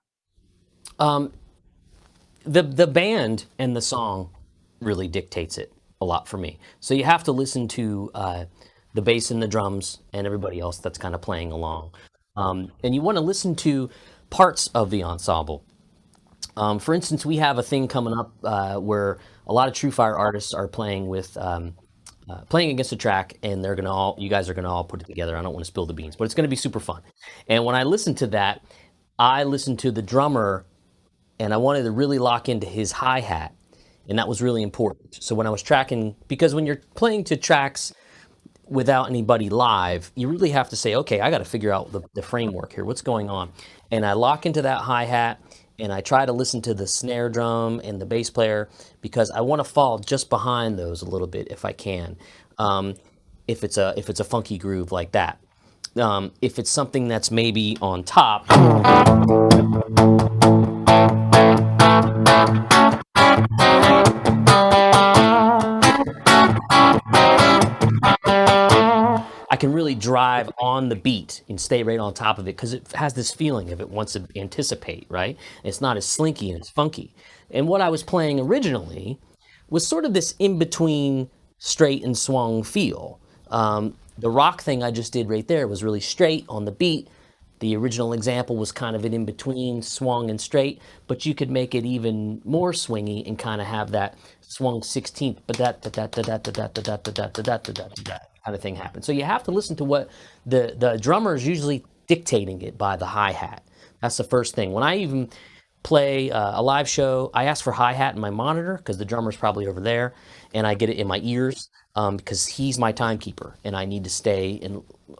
The band and the song really dictates it a lot for me. So you have to listen to the bass and the drums and everybody else that's kind of playing along. And you want to listen to parts of the ensemble. For instance, we have a thing coming up where a lot of TrueFire artists are playing with playing against a track, and you guys are gonna all put it together. I don't want to spill the beans, but it's gonna be super fun. And when I listened to that, I listened to the drummer, and I wanted to really lock into his hi-hat, and that was really important. So when I was tracking, because when you're playing to tracks without anybody live, you really have to say, okay, I got to figure out the framework here. What's going on? And I lock into that hi-hat, and I try to listen to the snare drum and the bass player, because I want to fall just behind those a little bit if I can. If it's a funky groove like that. If it's something that's maybe on top, I can really drive on the beat and stay right on top of it, because it has this feeling of it wants to anticipate, right? It's not as slinky and as funky. And what I was playing originally was sort of this in-between straight and swung feel. The rock thing I just did right there was really straight on the beat. The original example was kind of an in-between swung and straight, but you could make it even more swingy and kind of have that swung 16th, but that kind of thing happen. So you have to listen to what the drummer is usually dictating it by the hi-hat. That's the first thing. When I even play a live show, I ask for hi-hat in my monitor, because the drummer's probably over there, and I get it in my ears, because he's my timekeeper, and I need to stay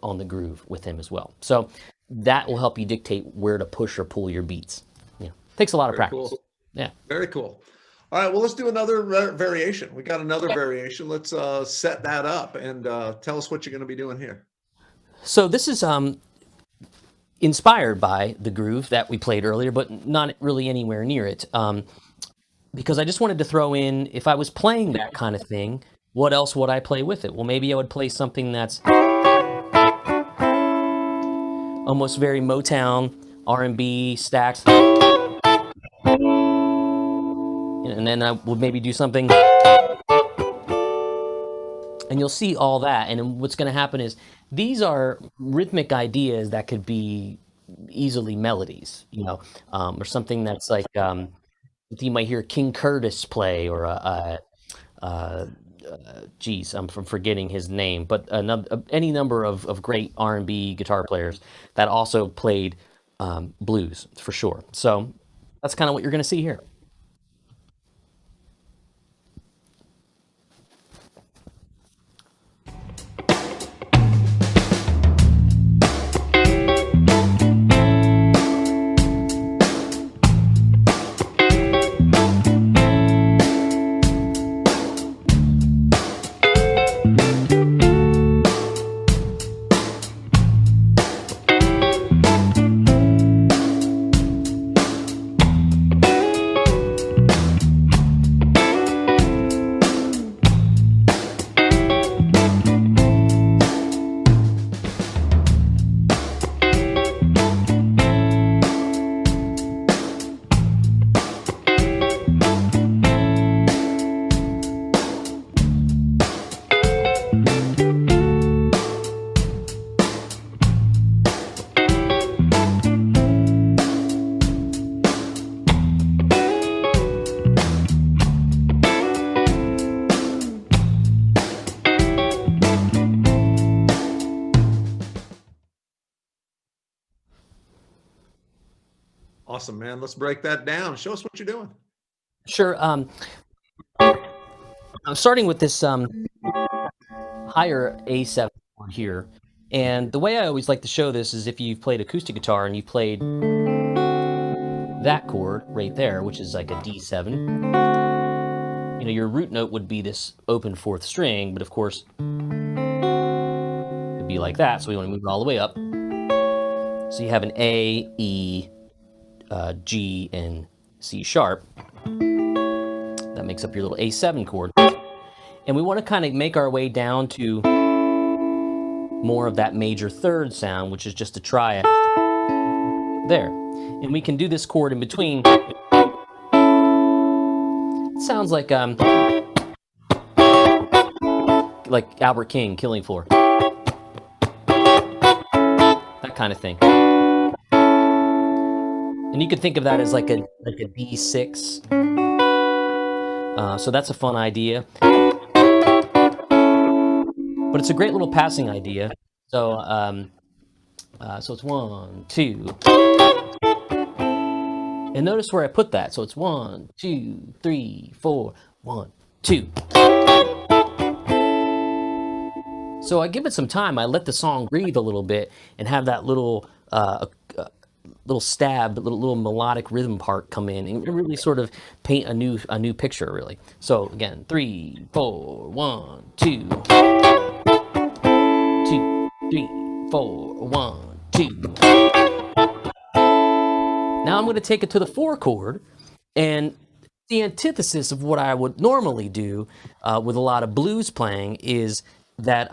on the groove with him as well. So that will help you dictate where to push or pull your beats. Yeah, takes a lot of practice. Cool. Yeah, very cool. All right, well, let's do another variation. We got another variation. Let's set that up and tell us what you're going to be doing here. So this is inspired by the groove that we played earlier, but not really anywhere near it. Because I just wanted to throw in, if I was playing that kind of thing, what else would I play with it? Well, maybe I would play something that's almost very Motown, R&B, stacks. And then I would maybe do something, and you'll see all that. And what's going to happen is, these are rhythmic ideas that could be easily melodies, or something that's like, you might hear King Curtis play, or geez, I'm forgetting his name, but any number of great R&B guitar players that also played blues, for sure. So that's kind of what you're going to see here. Awesome, man. Let's break that down. Show us what you're doing. Sure. I'm starting with this higher A7 chord here. And the way I always like to show this is, if you've played acoustic guitar and you played that chord right there, which is like a D7, your root note would be this open fourth string, but of course it'd be like that. So we want to move it all the way up. So you have an A, E, G, and C sharp. That makes up your little A7 chord. And we want to kind of make our way down to more of that major third sound, which is just a triad there. And we can do this chord in between. It sounds like Albert King, Killing Floor. That kind of thing. And you could think of that as like a D6. So that's a fun idea. But it's a great little passing idea. So so it's 1, 2. And notice where I put that. So it's 1, 2, 3, 4, 1, 2. So I give it some time. I let the song breathe a little bit and have that little little stab, little melodic rhythm part come in and really sort of paint a new picture, really. So again, 3, 4, 1, 2, 2, 3, 4, 1, 2. Now I'm going to take it to the 4 chord, and the antithesis of what I would normally do with a lot of blues playing is that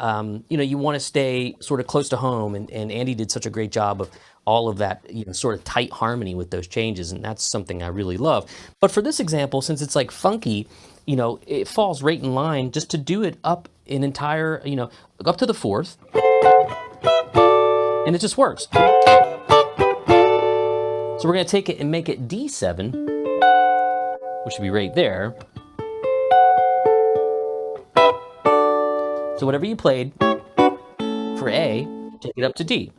you want to stay sort of close to home, and Andy did such a great job of all of that sort of tight harmony with those changes, and that's something I really love. But for this example, since it's like funky, it falls right in line just to do it up an entire, up to the 4th, and it just works. So we're going to take it and make it D7, which should be right there. So whatever you played for A, take it up to D.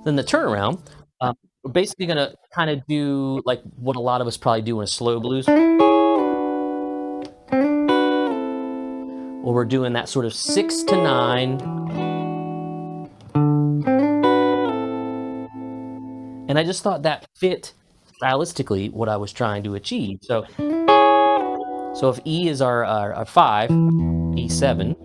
Then the turnaround, we're basically going to kind of do like what a lot of us probably do in a slow blues. Or we're doing that sort of 6 to 9. And I just thought that fit stylistically what I was trying to achieve. So if E is our 5, E7,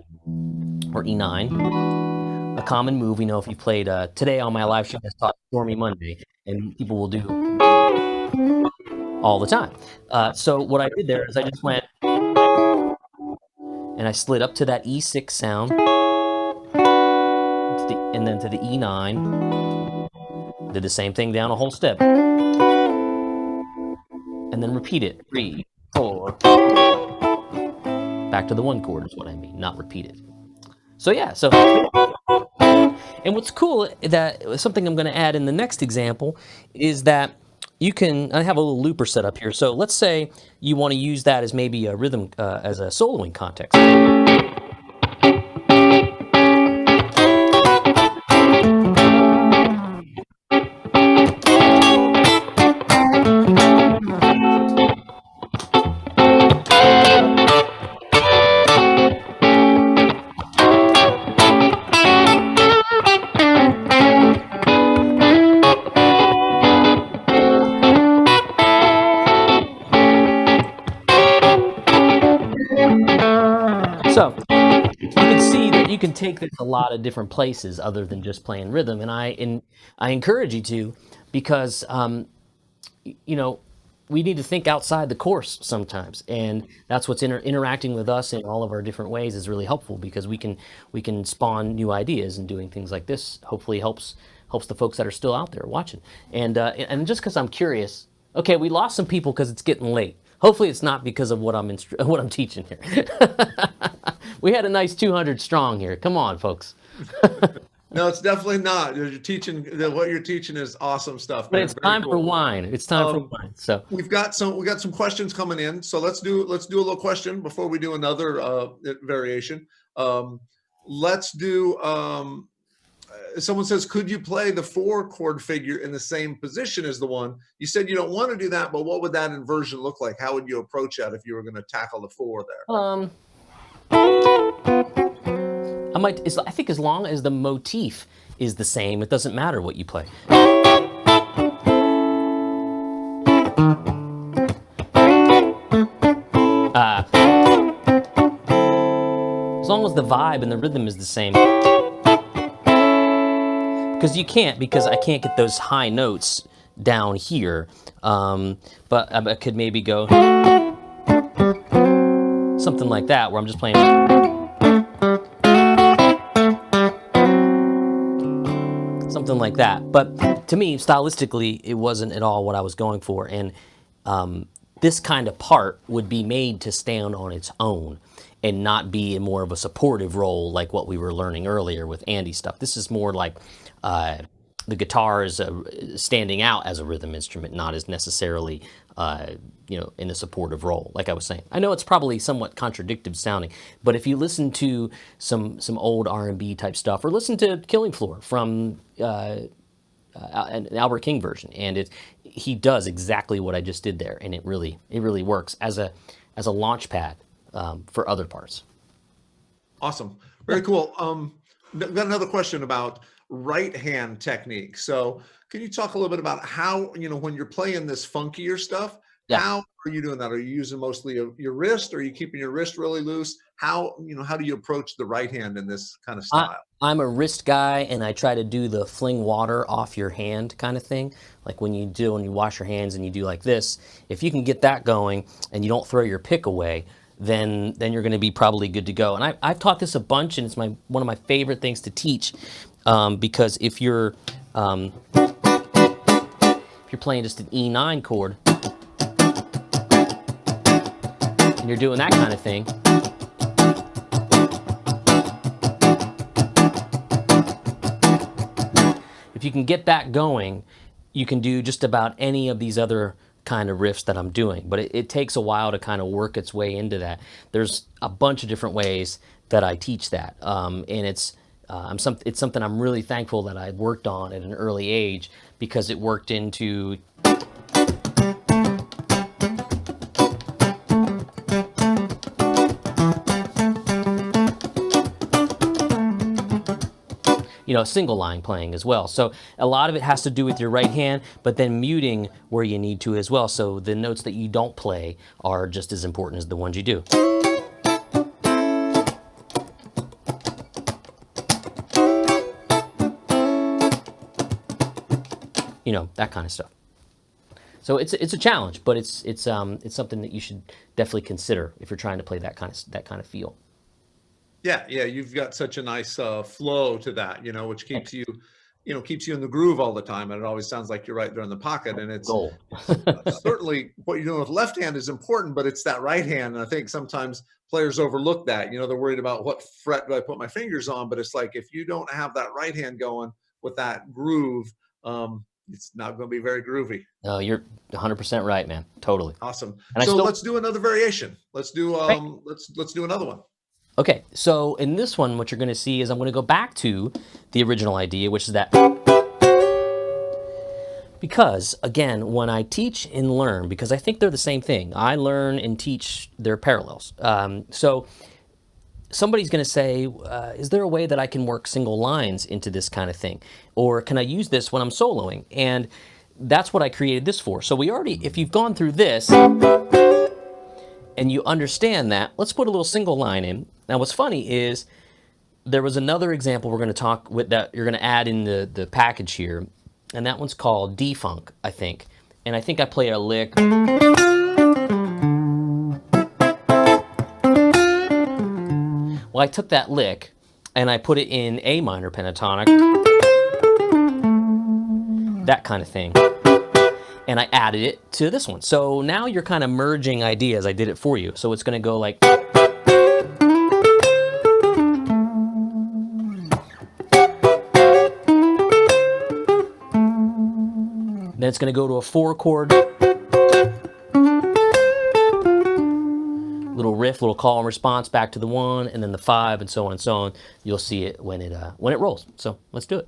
or E9, a common move, we know if you played today on my live show, I taught Stormy Monday, and people will do all the time. So what I did there is I just went and I slid up to that E6 sound, and then to the E9. Did the same thing down a whole step. And then repeat it. 3, 4. Back to the 1 chord is what I mean, not repeat it. So yeah, and what's cool, that something I'm going to add in the next example, is that I have a little looper set up here. So let's say you want to use that as maybe a rhythm, as a soloing context. So you can see that you can take this a lot of different places other than just playing rhythm, and I encourage you to, because we need to think outside the course sometimes, and that's what's interacting with us in all of our different ways is really helpful, because we can spawn new ideas, and doing things like this hopefully helps the folks that are still out there watching. And just because I'm curious, okay, we lost some people because it's getting late. Hopefully it's not because of what I'm teaching here. We had a nice 200 strong here. Come on, folks. No, it's definitely not. You're teaching, what you're teaching is awesome stuff. But it's time for wine. It's time for wine. So we got some questions coming in. So let's do a little question before we do another variation. Let's do. Someone says, could you play the 4 chord figure in the same position as the 1? You said you don't want to do that, but what would that inversion look like? How would you approach that if you were going to tackle the 4 there? I think as long as the motif is the same, it doesn't matter what you play. As long as the vibe and the rhythm is the same. Because I can't get those high notes down here. But I could maybe go something like that, where I'm just playing. Something like that. But to me, stylistically, it wasn't at all what I was going for. And this kind of part would be made to stand on its own. and not be in more of a supportive role like what we were learning earlier with Andy's stuff. This is more like the guitar is standing out as a rhythm instrument, not as necessarily in a supportive role, like I was saying. I know it's probably somewhat contradictory sounding, but if you listen to some old R&B type stuff, or listen to Killing Floor from an Albert King version, and he does exactly what I just did there, and it really works as a launch pad for other parts. Awesome, very cool. Got another question about right hand technique. So can you talk a little bit about how, when you're playing this funkier stuff, how are you doing that? Are you using mostly your wrist? Or are you keeping your wrist really loose? How do you approach the right hand in this kind of style? I'm a wrist guy, and I try to do the fling water off your hand kind of thing. Like when you wash your hands and you do like this, if you can get that going and you don't throw your pick away, then you're going to be probably good to go. And I've taught this a bunch, and it's one of my favorite things to teach, because if you're playing just an E9 chord and you're doing that kind of thing, if you can get that going, you can do just about any of these other kind of riffs that I'm doing, but it takes a while to kind of work its way into that. There's a bunch of different ways that I teach that, and it's something I'm really thankful that I worked on at an early age, because it worked into single line playing as well. So a lot of it has to do with your right hand, but then muting where you need to as well. So the notes that you don't play are just as important as the ones you do. That kind of stuff. So it's a challenge, but it's something that you should definitely consider if you're trying to play that kind of feel. Yeah, you've got such a nice flow to that, which keeps you in the groove all the time, and it always sounds like you're right there in the pocket. And it's certainly what you're doing with left hand is important, but it's that right hand, and I think sometimes players overlook that. They're worried about what fret do I put my fingers on, but it's like if you don't have that right hand going with that groove, it's not going to be very groovy. No, you're 100% right, man. Totally. Awesome. And so let's do another variation. Let's do let's do another one. Okay, so in this one, what you're going to see is I'm going to go back to the original idea, which is that. Because, again, when I teach and learn, because I think they're the same thing, I learn and teach, they're parallels. So somebody's going to say, is there a way that I can work single lines into this kind of thing? Or can I use this when I'm soloing? And that's what I created this for. So if you've gone through this and you understand that, let's put a little single line in. Now, what's funny is there was another example we're going to talk with that you're going to add in the package here, and that one's called D-Funk, I think. And I think I play a lick. Well, I took that lick and I put it in A minor pentatonic, that kind of thing. And I added it to this one. So now you're kind of merging ideas. I did it for you. So it's going to go like. Then it's going to go to a 4-chord. Little riff, little call and response back to the 1, and then the 5, and so on and so on. You'll see it when it rolls. So let's do it.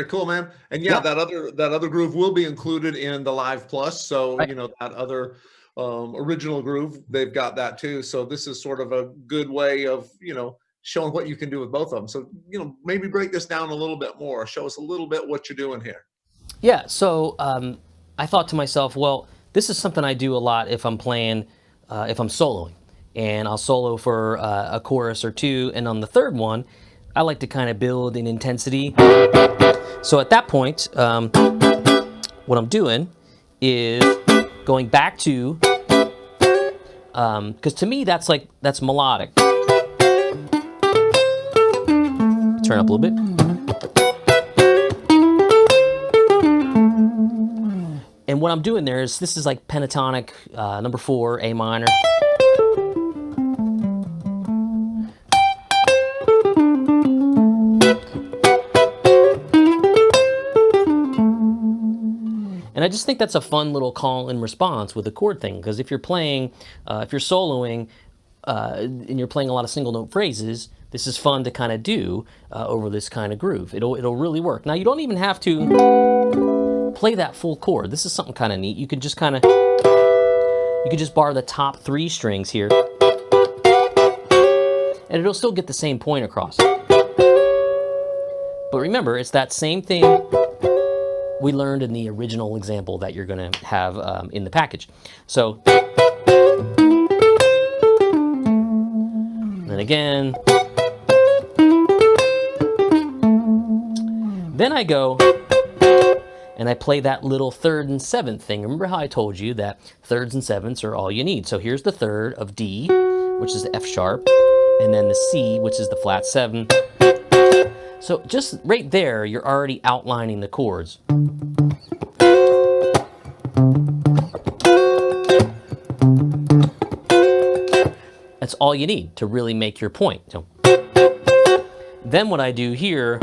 cool, man. And yeah, that other groove will be included in the Live Plus. So, Right. you know, that other original groove, they've got that too. So this is sort of a good way of, you know, showing what you can do with both of them. So, you know, maybe break this down a little bit more. Show us a little bit what you're doing here. Yeah, so I thought to myself, well, this is something I do a lot if I'm playing, if I'm soloing. And I'll solo for a chorus or two, and on the third one, I like to kind of build in intensity. So at that point, what I'm doing is going back to, because to me that's melodic. Turn up a little bit. And what I'm doing there is, this is like pentatonic number 4, A minor. And I just think that's a fun little call and response with a chord thing, because if you're playing, if you're soloing and you're playing a lot of single note phrases, this is fun to kind of do over this kind of groove. It'll really work. Now you don't even have to play that full chord. This is something kind of neat. You can just bar the top 3 strings here, and it'll still get the same point across. But remember, it's that same thing we learned in the original example that you're going to have in the package. So, then again, then I go and I play that little 3rd and 7th thing. Remember how I told you that 3rds and 7ths are all you need. So here's the 3rd of D, which is the F sharp, and then the C, which is the flat 7. So just right there, you're already outlining the chords. That's all you need to really make your point. So, then what I do here,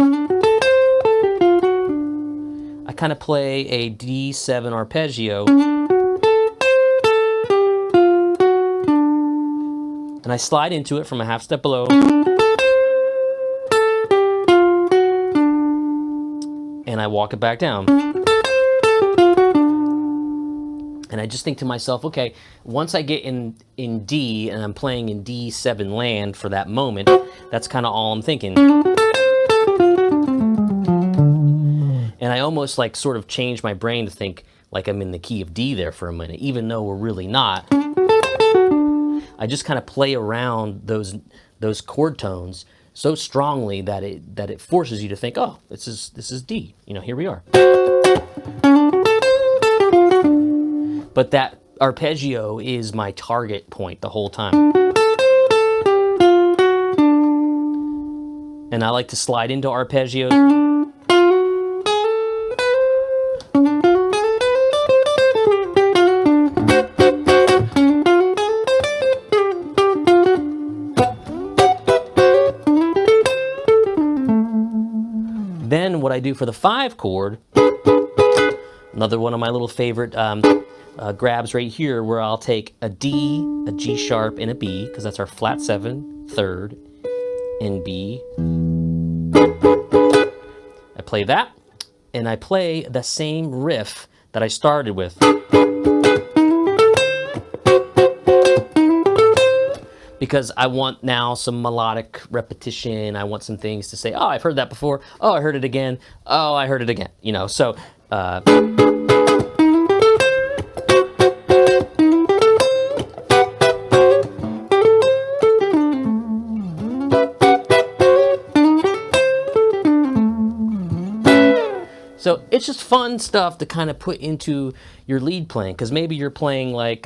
I kind of play a D7 arpeggio, and I slide into it from a half step below, and I walk it back down. And I just think to myself, okay, once I get in D and I'm playing in D7 land for that moment, that's kind of all I'm thinking. And I almost like sort of change my brain to think like I'm in the key of D there for a minute, even though we're really not. I just kind of play around those chord tones so strongly that it forces you to think, oh, this is D. You know, here we are. But that arpeggio is my target point the whole time. And I like to slide into arpeggios. Then what I do for the 5 chord, another one of my little favorite grabs right here, where I'll take a D, a G sharp, and a B, because that's our flat 7, 3rd, and B. I play that, and I play the same riff that I started with. Because I want now some melodic repetition. I want some things to say, oh, I've heard that before. Oh, I heard it again. Oh, I heard it again. You know, so so it's just fun stuff to kind of put into your lead playing, because maybe you're playing like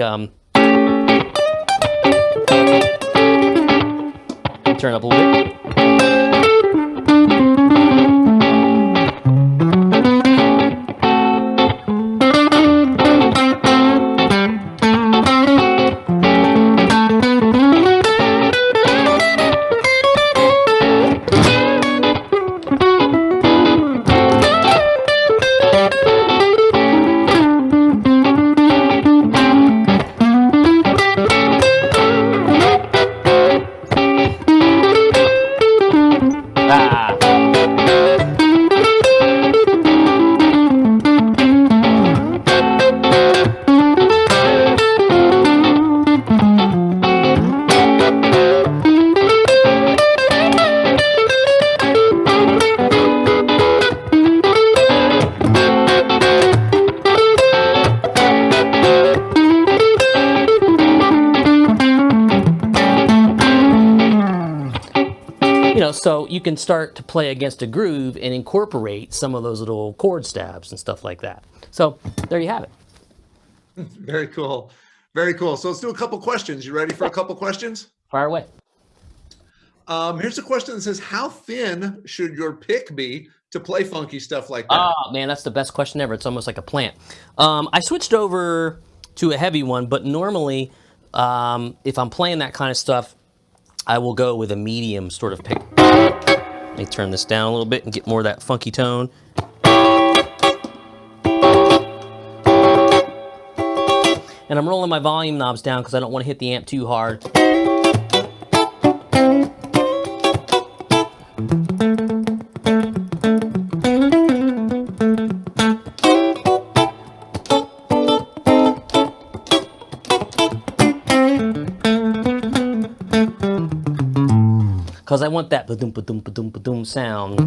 turn up a little bit. so you can start to play against a groove and incorporate some of those little chord stabs and stuff like that. So there you have it. Very cool. Very cool. So let's do a couple questions. You ready for a couple questions? Fire away. Here's a question that says, how thin should your pick be to play funky stuff like that? Oh, man, that's the best question ever. It's almost like a plant. I switched over to a heavy one, but normally if I'm playing that kind of stuff, I will go with a medium sort of pick. Let me turn this down a little bit and get more of that funky tone. And I'm rolling my volume knobs down because I don't want to hit the amp too hard. Because I want that ba-doom, ba-doom, ba-doom, ba-doom sound.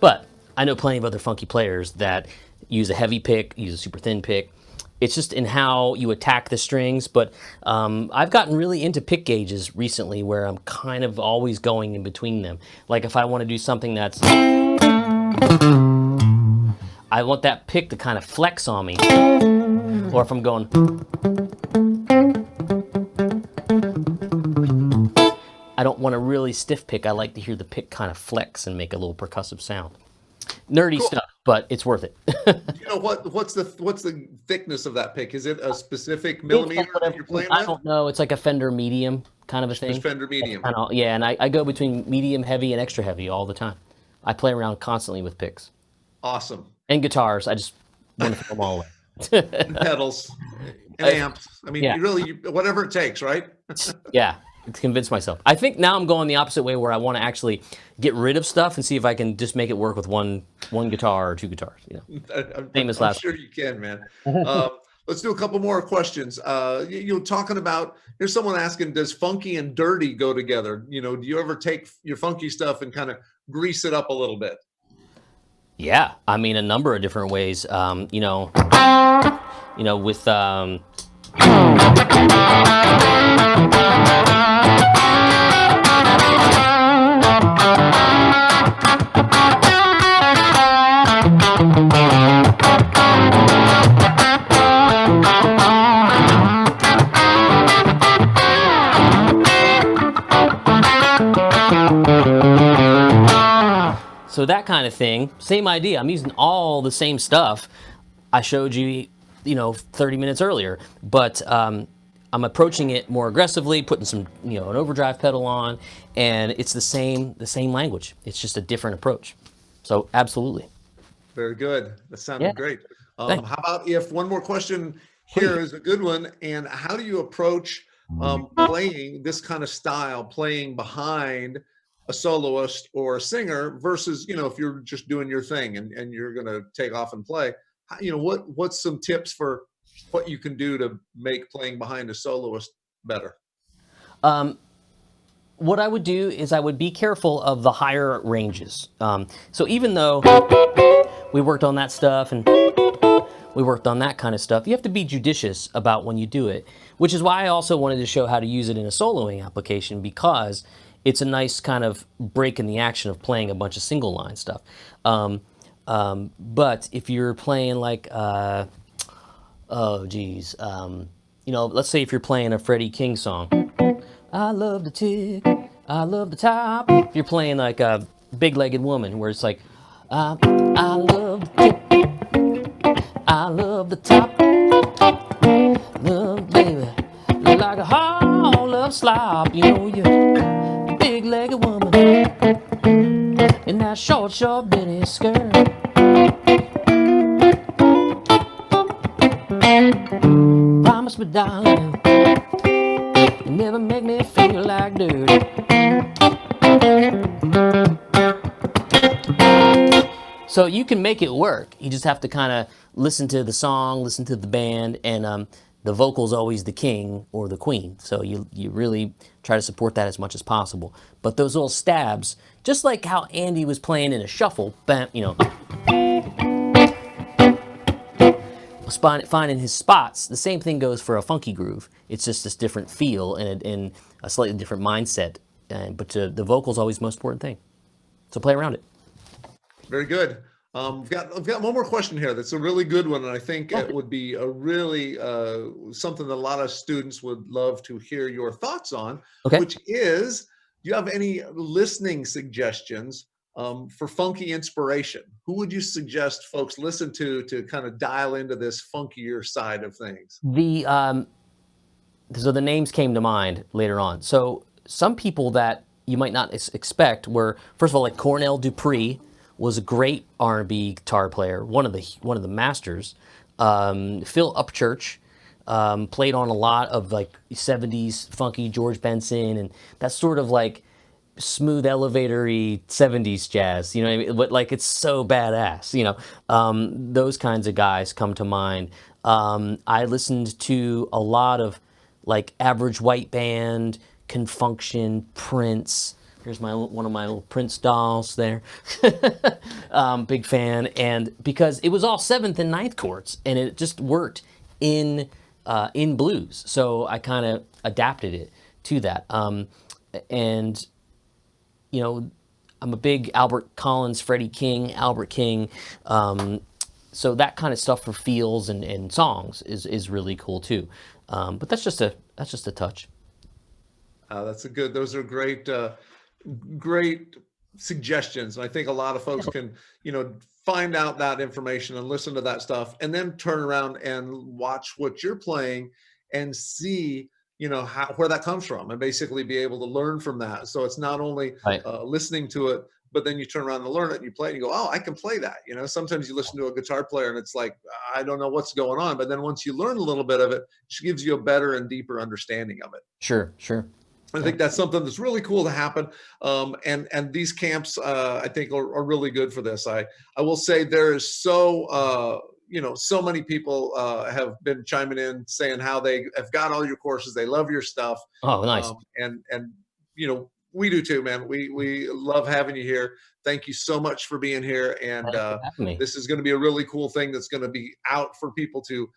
But I know plenty of other funky players that use a heavy pick, use a super thin pick. It's just in how you attack the strings. But I've gotten really into pick gauges recently where I'm kind of always going in between them. Like if I want to do something that's... I want that pick to kind of flex on me. Or if I'm going... I don't want a really stiff pick. I like to hear the pick kind of flex and make a little percussive sound. Nerdy stuff, but it's worth it. You know what's the thickness of that pick? Is it a specific millimeter that you're playing with? I don't know. It's like a Fender medium kind of a thing. Just Fender medium. Yeah, and I go between medium heavy and extra heavy all the time. I play around constantly with picks. Awesome. And guitars. I just want to throw them all away. And pedals and amps. I mean, Yeah. you really, whatever it takes, right? Yeah, to convince myself. I think now I'm going the opposite way where I want to actually get rid of stuff and see if I can just make it work with one guitar or two guitars. You know, I'm sure you can, man. Let's do a couple more questions. You're talking about, here's someone asking, does funky and dirty go together? You know, do you ever take your funky stuff and kind of grease it up a little bit? Yeah, I mean a number of different ways. You know, with so that kind of thing, same idea. I'm using all the same stuff I showed you, 30 minutes earlier, but I'm approaching it more aggressively, putting some, an overdrive pedal on, and it's the same language. It's just a different approach. So absolutely. Very good. That sounded great. How Thanks. about if one more question here is a good one, and how do you approach playing this kind of style, playing behind a soloist or a singer versus, if you're just doing your thing and you're going to take off and play, what's some tips for what you can do to make playing behind a soloist better? What I would do is I would be careful of the higher ranges. So even though we worked on that stuff and we worked on that kind of stuff, you have to be judicious about when you do it, which is why I also wanted to show how to use it in a soloing application, because it's a nice kind of break in the action of playing a bunch of single line stuff. But if you're playing like, let's say if you're playing a Freddie King song, I love the tick, I love the top. If you're playing like a Big-Legged Woman, where it's like, I love the tick, I love the top, love baby, like a hall of slop, you big-legged woman in that short bitty skirt. Promise me, darling, you never make me feel like dirt. So you can make it work. You just have to kind of listen to the song, listen to the band, and the vocal's always the king or the queen. So you really try to support that as much as possible. But those little stabs, just like how Andy was playing in a shuffle, bam, finding his spots. The same thing goes for a funky groove. It's just this different feel and a slightly different mindset. But the vocal's always the most important thing. So play around it. Very good. I've got one more question here. That's a really good one, and I think it would be a really something that a lot of students would love to hear your thoughts on. Okay. Which is, do you have any listening suggestions for funky inspiration? Who would you suggest folks listen to kind of dial into this funkier side of things? So the names came to mind later on. So some people that you might not expect were, first of all, like Cornell Dupree was a great R&B guitar player, one of the masters. Phil Upchurch played on a lot of like 70s funky George Benson, and that's sort of like smooth elevator-y 70s jazz, you know what I mean? But like it's so badass, you know. Those kinds of guys come to mind. I listened to a lot of like Average White Band, Confunction, Prince. Here's one of my little Prince dolls there. Big fan. And because it was all 7th and 9th chords, and it just worked in blues. So I kind of adapted it to that. And, you know, I'm a big Albert Collins, Freddie King, Albert King. So that kind of stuff for feels and songs is really cool too. But that's just a touch. Those are great, great suggestions. And I think a lot of folks can, you know, find out that information and listen to that stuff, and then turn around and watch what you're playing and see, you know, where that comes from, and basically be able to learn from that. So it's not only listening to it, but then you turn around and learn it and you play it and you go, oh, I can play that. You know, sometimes you listen to a guitar player and it's like, I don't know what's going on. But then once you learn a little bit of it, it gives you a better and deeper understanding of it. Sure. I think that's something that's really cool to happen. And these camps, I think are really good for this. I will say there is so many people have been chiming in saying how they have got all your courses. They love your stuff. Oh, nice. And you know, we do too, man. We love having you here. Thank you so much for being here. And this is going to be a really cool thing that's going to be out for people to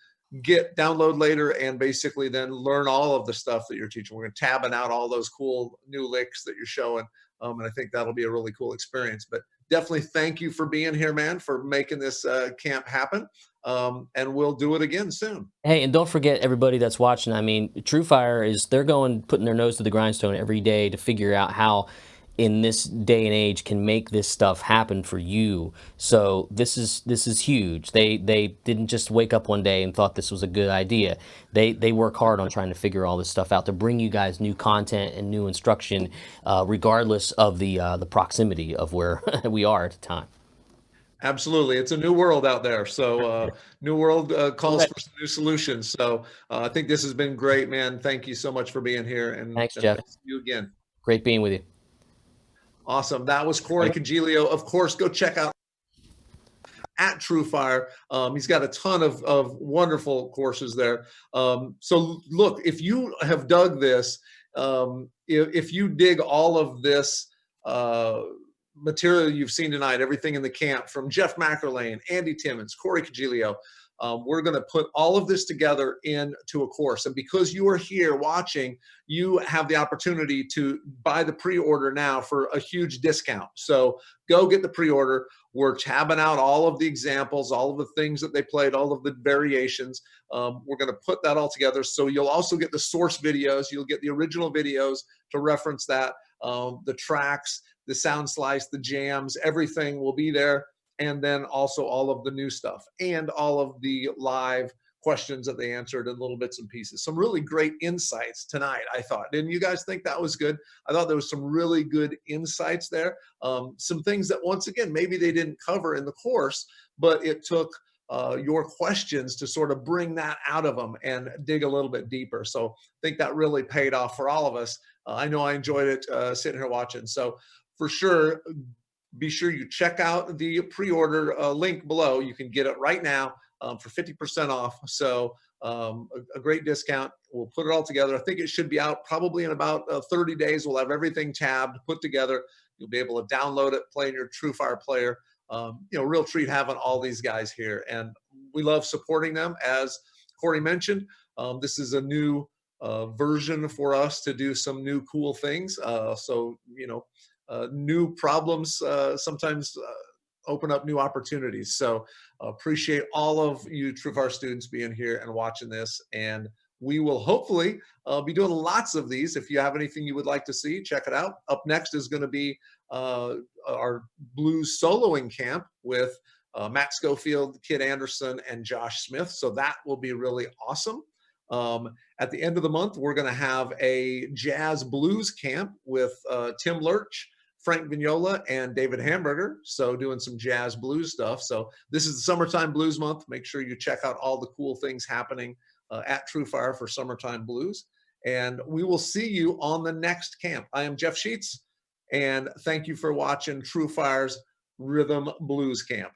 download later, and basically then learn all of the stuff that you're teaching. We're going to tabbing out all those cool new licks that you're showing. And I think that'll be a really cool experience. But definitely thank you for being here, man, for making this camp happen. And we'll do it again soon. Hey, and don't forget everybody that's watching. I mean, TrueFire they're putting their nose to the grindstone every day to figure out how in this day and age can make this stuff happen for you. So this is huge. They didn't just wake up one day and thought this was a good idea. They work hard on trying to figure all this stuff out to bring you guys new content and new instruction, regardless of the proximity of where we are at the time. Absolutely. It's a new world out there. So new world calls for some new solutions. So I think this has been great, man. Thank you so much for being here. And thanks, Jeff. See you again. Great being with you. Awesome. That was Corey Congilio. Of course, go check out at TrueFire. He's got a ton of wonderful courses there. So look, if you have dug this, if you dig all of this material you've seen tonight, everything in the camp from Jeff McErlain, Andy Timmons, Corey Congilio, we're going to put all of this together into a course. And because you are here watching, you have the opportunity to buy the pre-order now for a huge discount. So go get the pre-order. We're tabbing out all of the examples, all of the things that they played, all of the variations. We're going to put that all together. So you'll also get the source videos. You'll get the original videos to reference that, the tracks, the sound slice, the jams, everything will be there. And then also all of the new stuff and all of the live questions that they answered in little bits and pieces. Some really great insights tonight, I thought. Didn't you guys think that was good? I thought there was some really good insights there. Some things that, once again, maybe they didn't cover in the course, but it took your questions to sort of bring that out of them and dig a little bit deeper. So I think that really paid off for all of us. I know I enjoyed it sitting here watching. So for sure, be sure you check out the pre-order link below. You can get it right now for 50% off. So a great discount. We'll put it all together. I think it should be out probably in about 30 days. We'll have everything tabbed, put together. You'll be able to download it, play in your TrueFire player. Real treat having all these guys here. And we love supporting them. As Corey mentioned, this is a new version for us to do some new cool things. So, new problems sometimes open up new opportunities. So appreciate all of you TrueFire students being here and watching this. And we will hopefully be doing lots of these. If you have anything you would like to see, check it out. Up next is going to be our blues soloing camp with Matt Schofield, Kid Anderson, and Josh Smith. So that will be really awesome. At the end of the month, we're going to have a jazz blues camp with Tim Lurch, Frank Vignola, and David Hamburger. So doing some jazz blues stuff. So this is the Summertime Blues Month. Make sure you check out all the cool things happening at TrueFire for Summertime Blues. And we will see you on the next camp. I am Jeff Sheets, and thank you for watching TrueFire's Rhythm Blues Camp.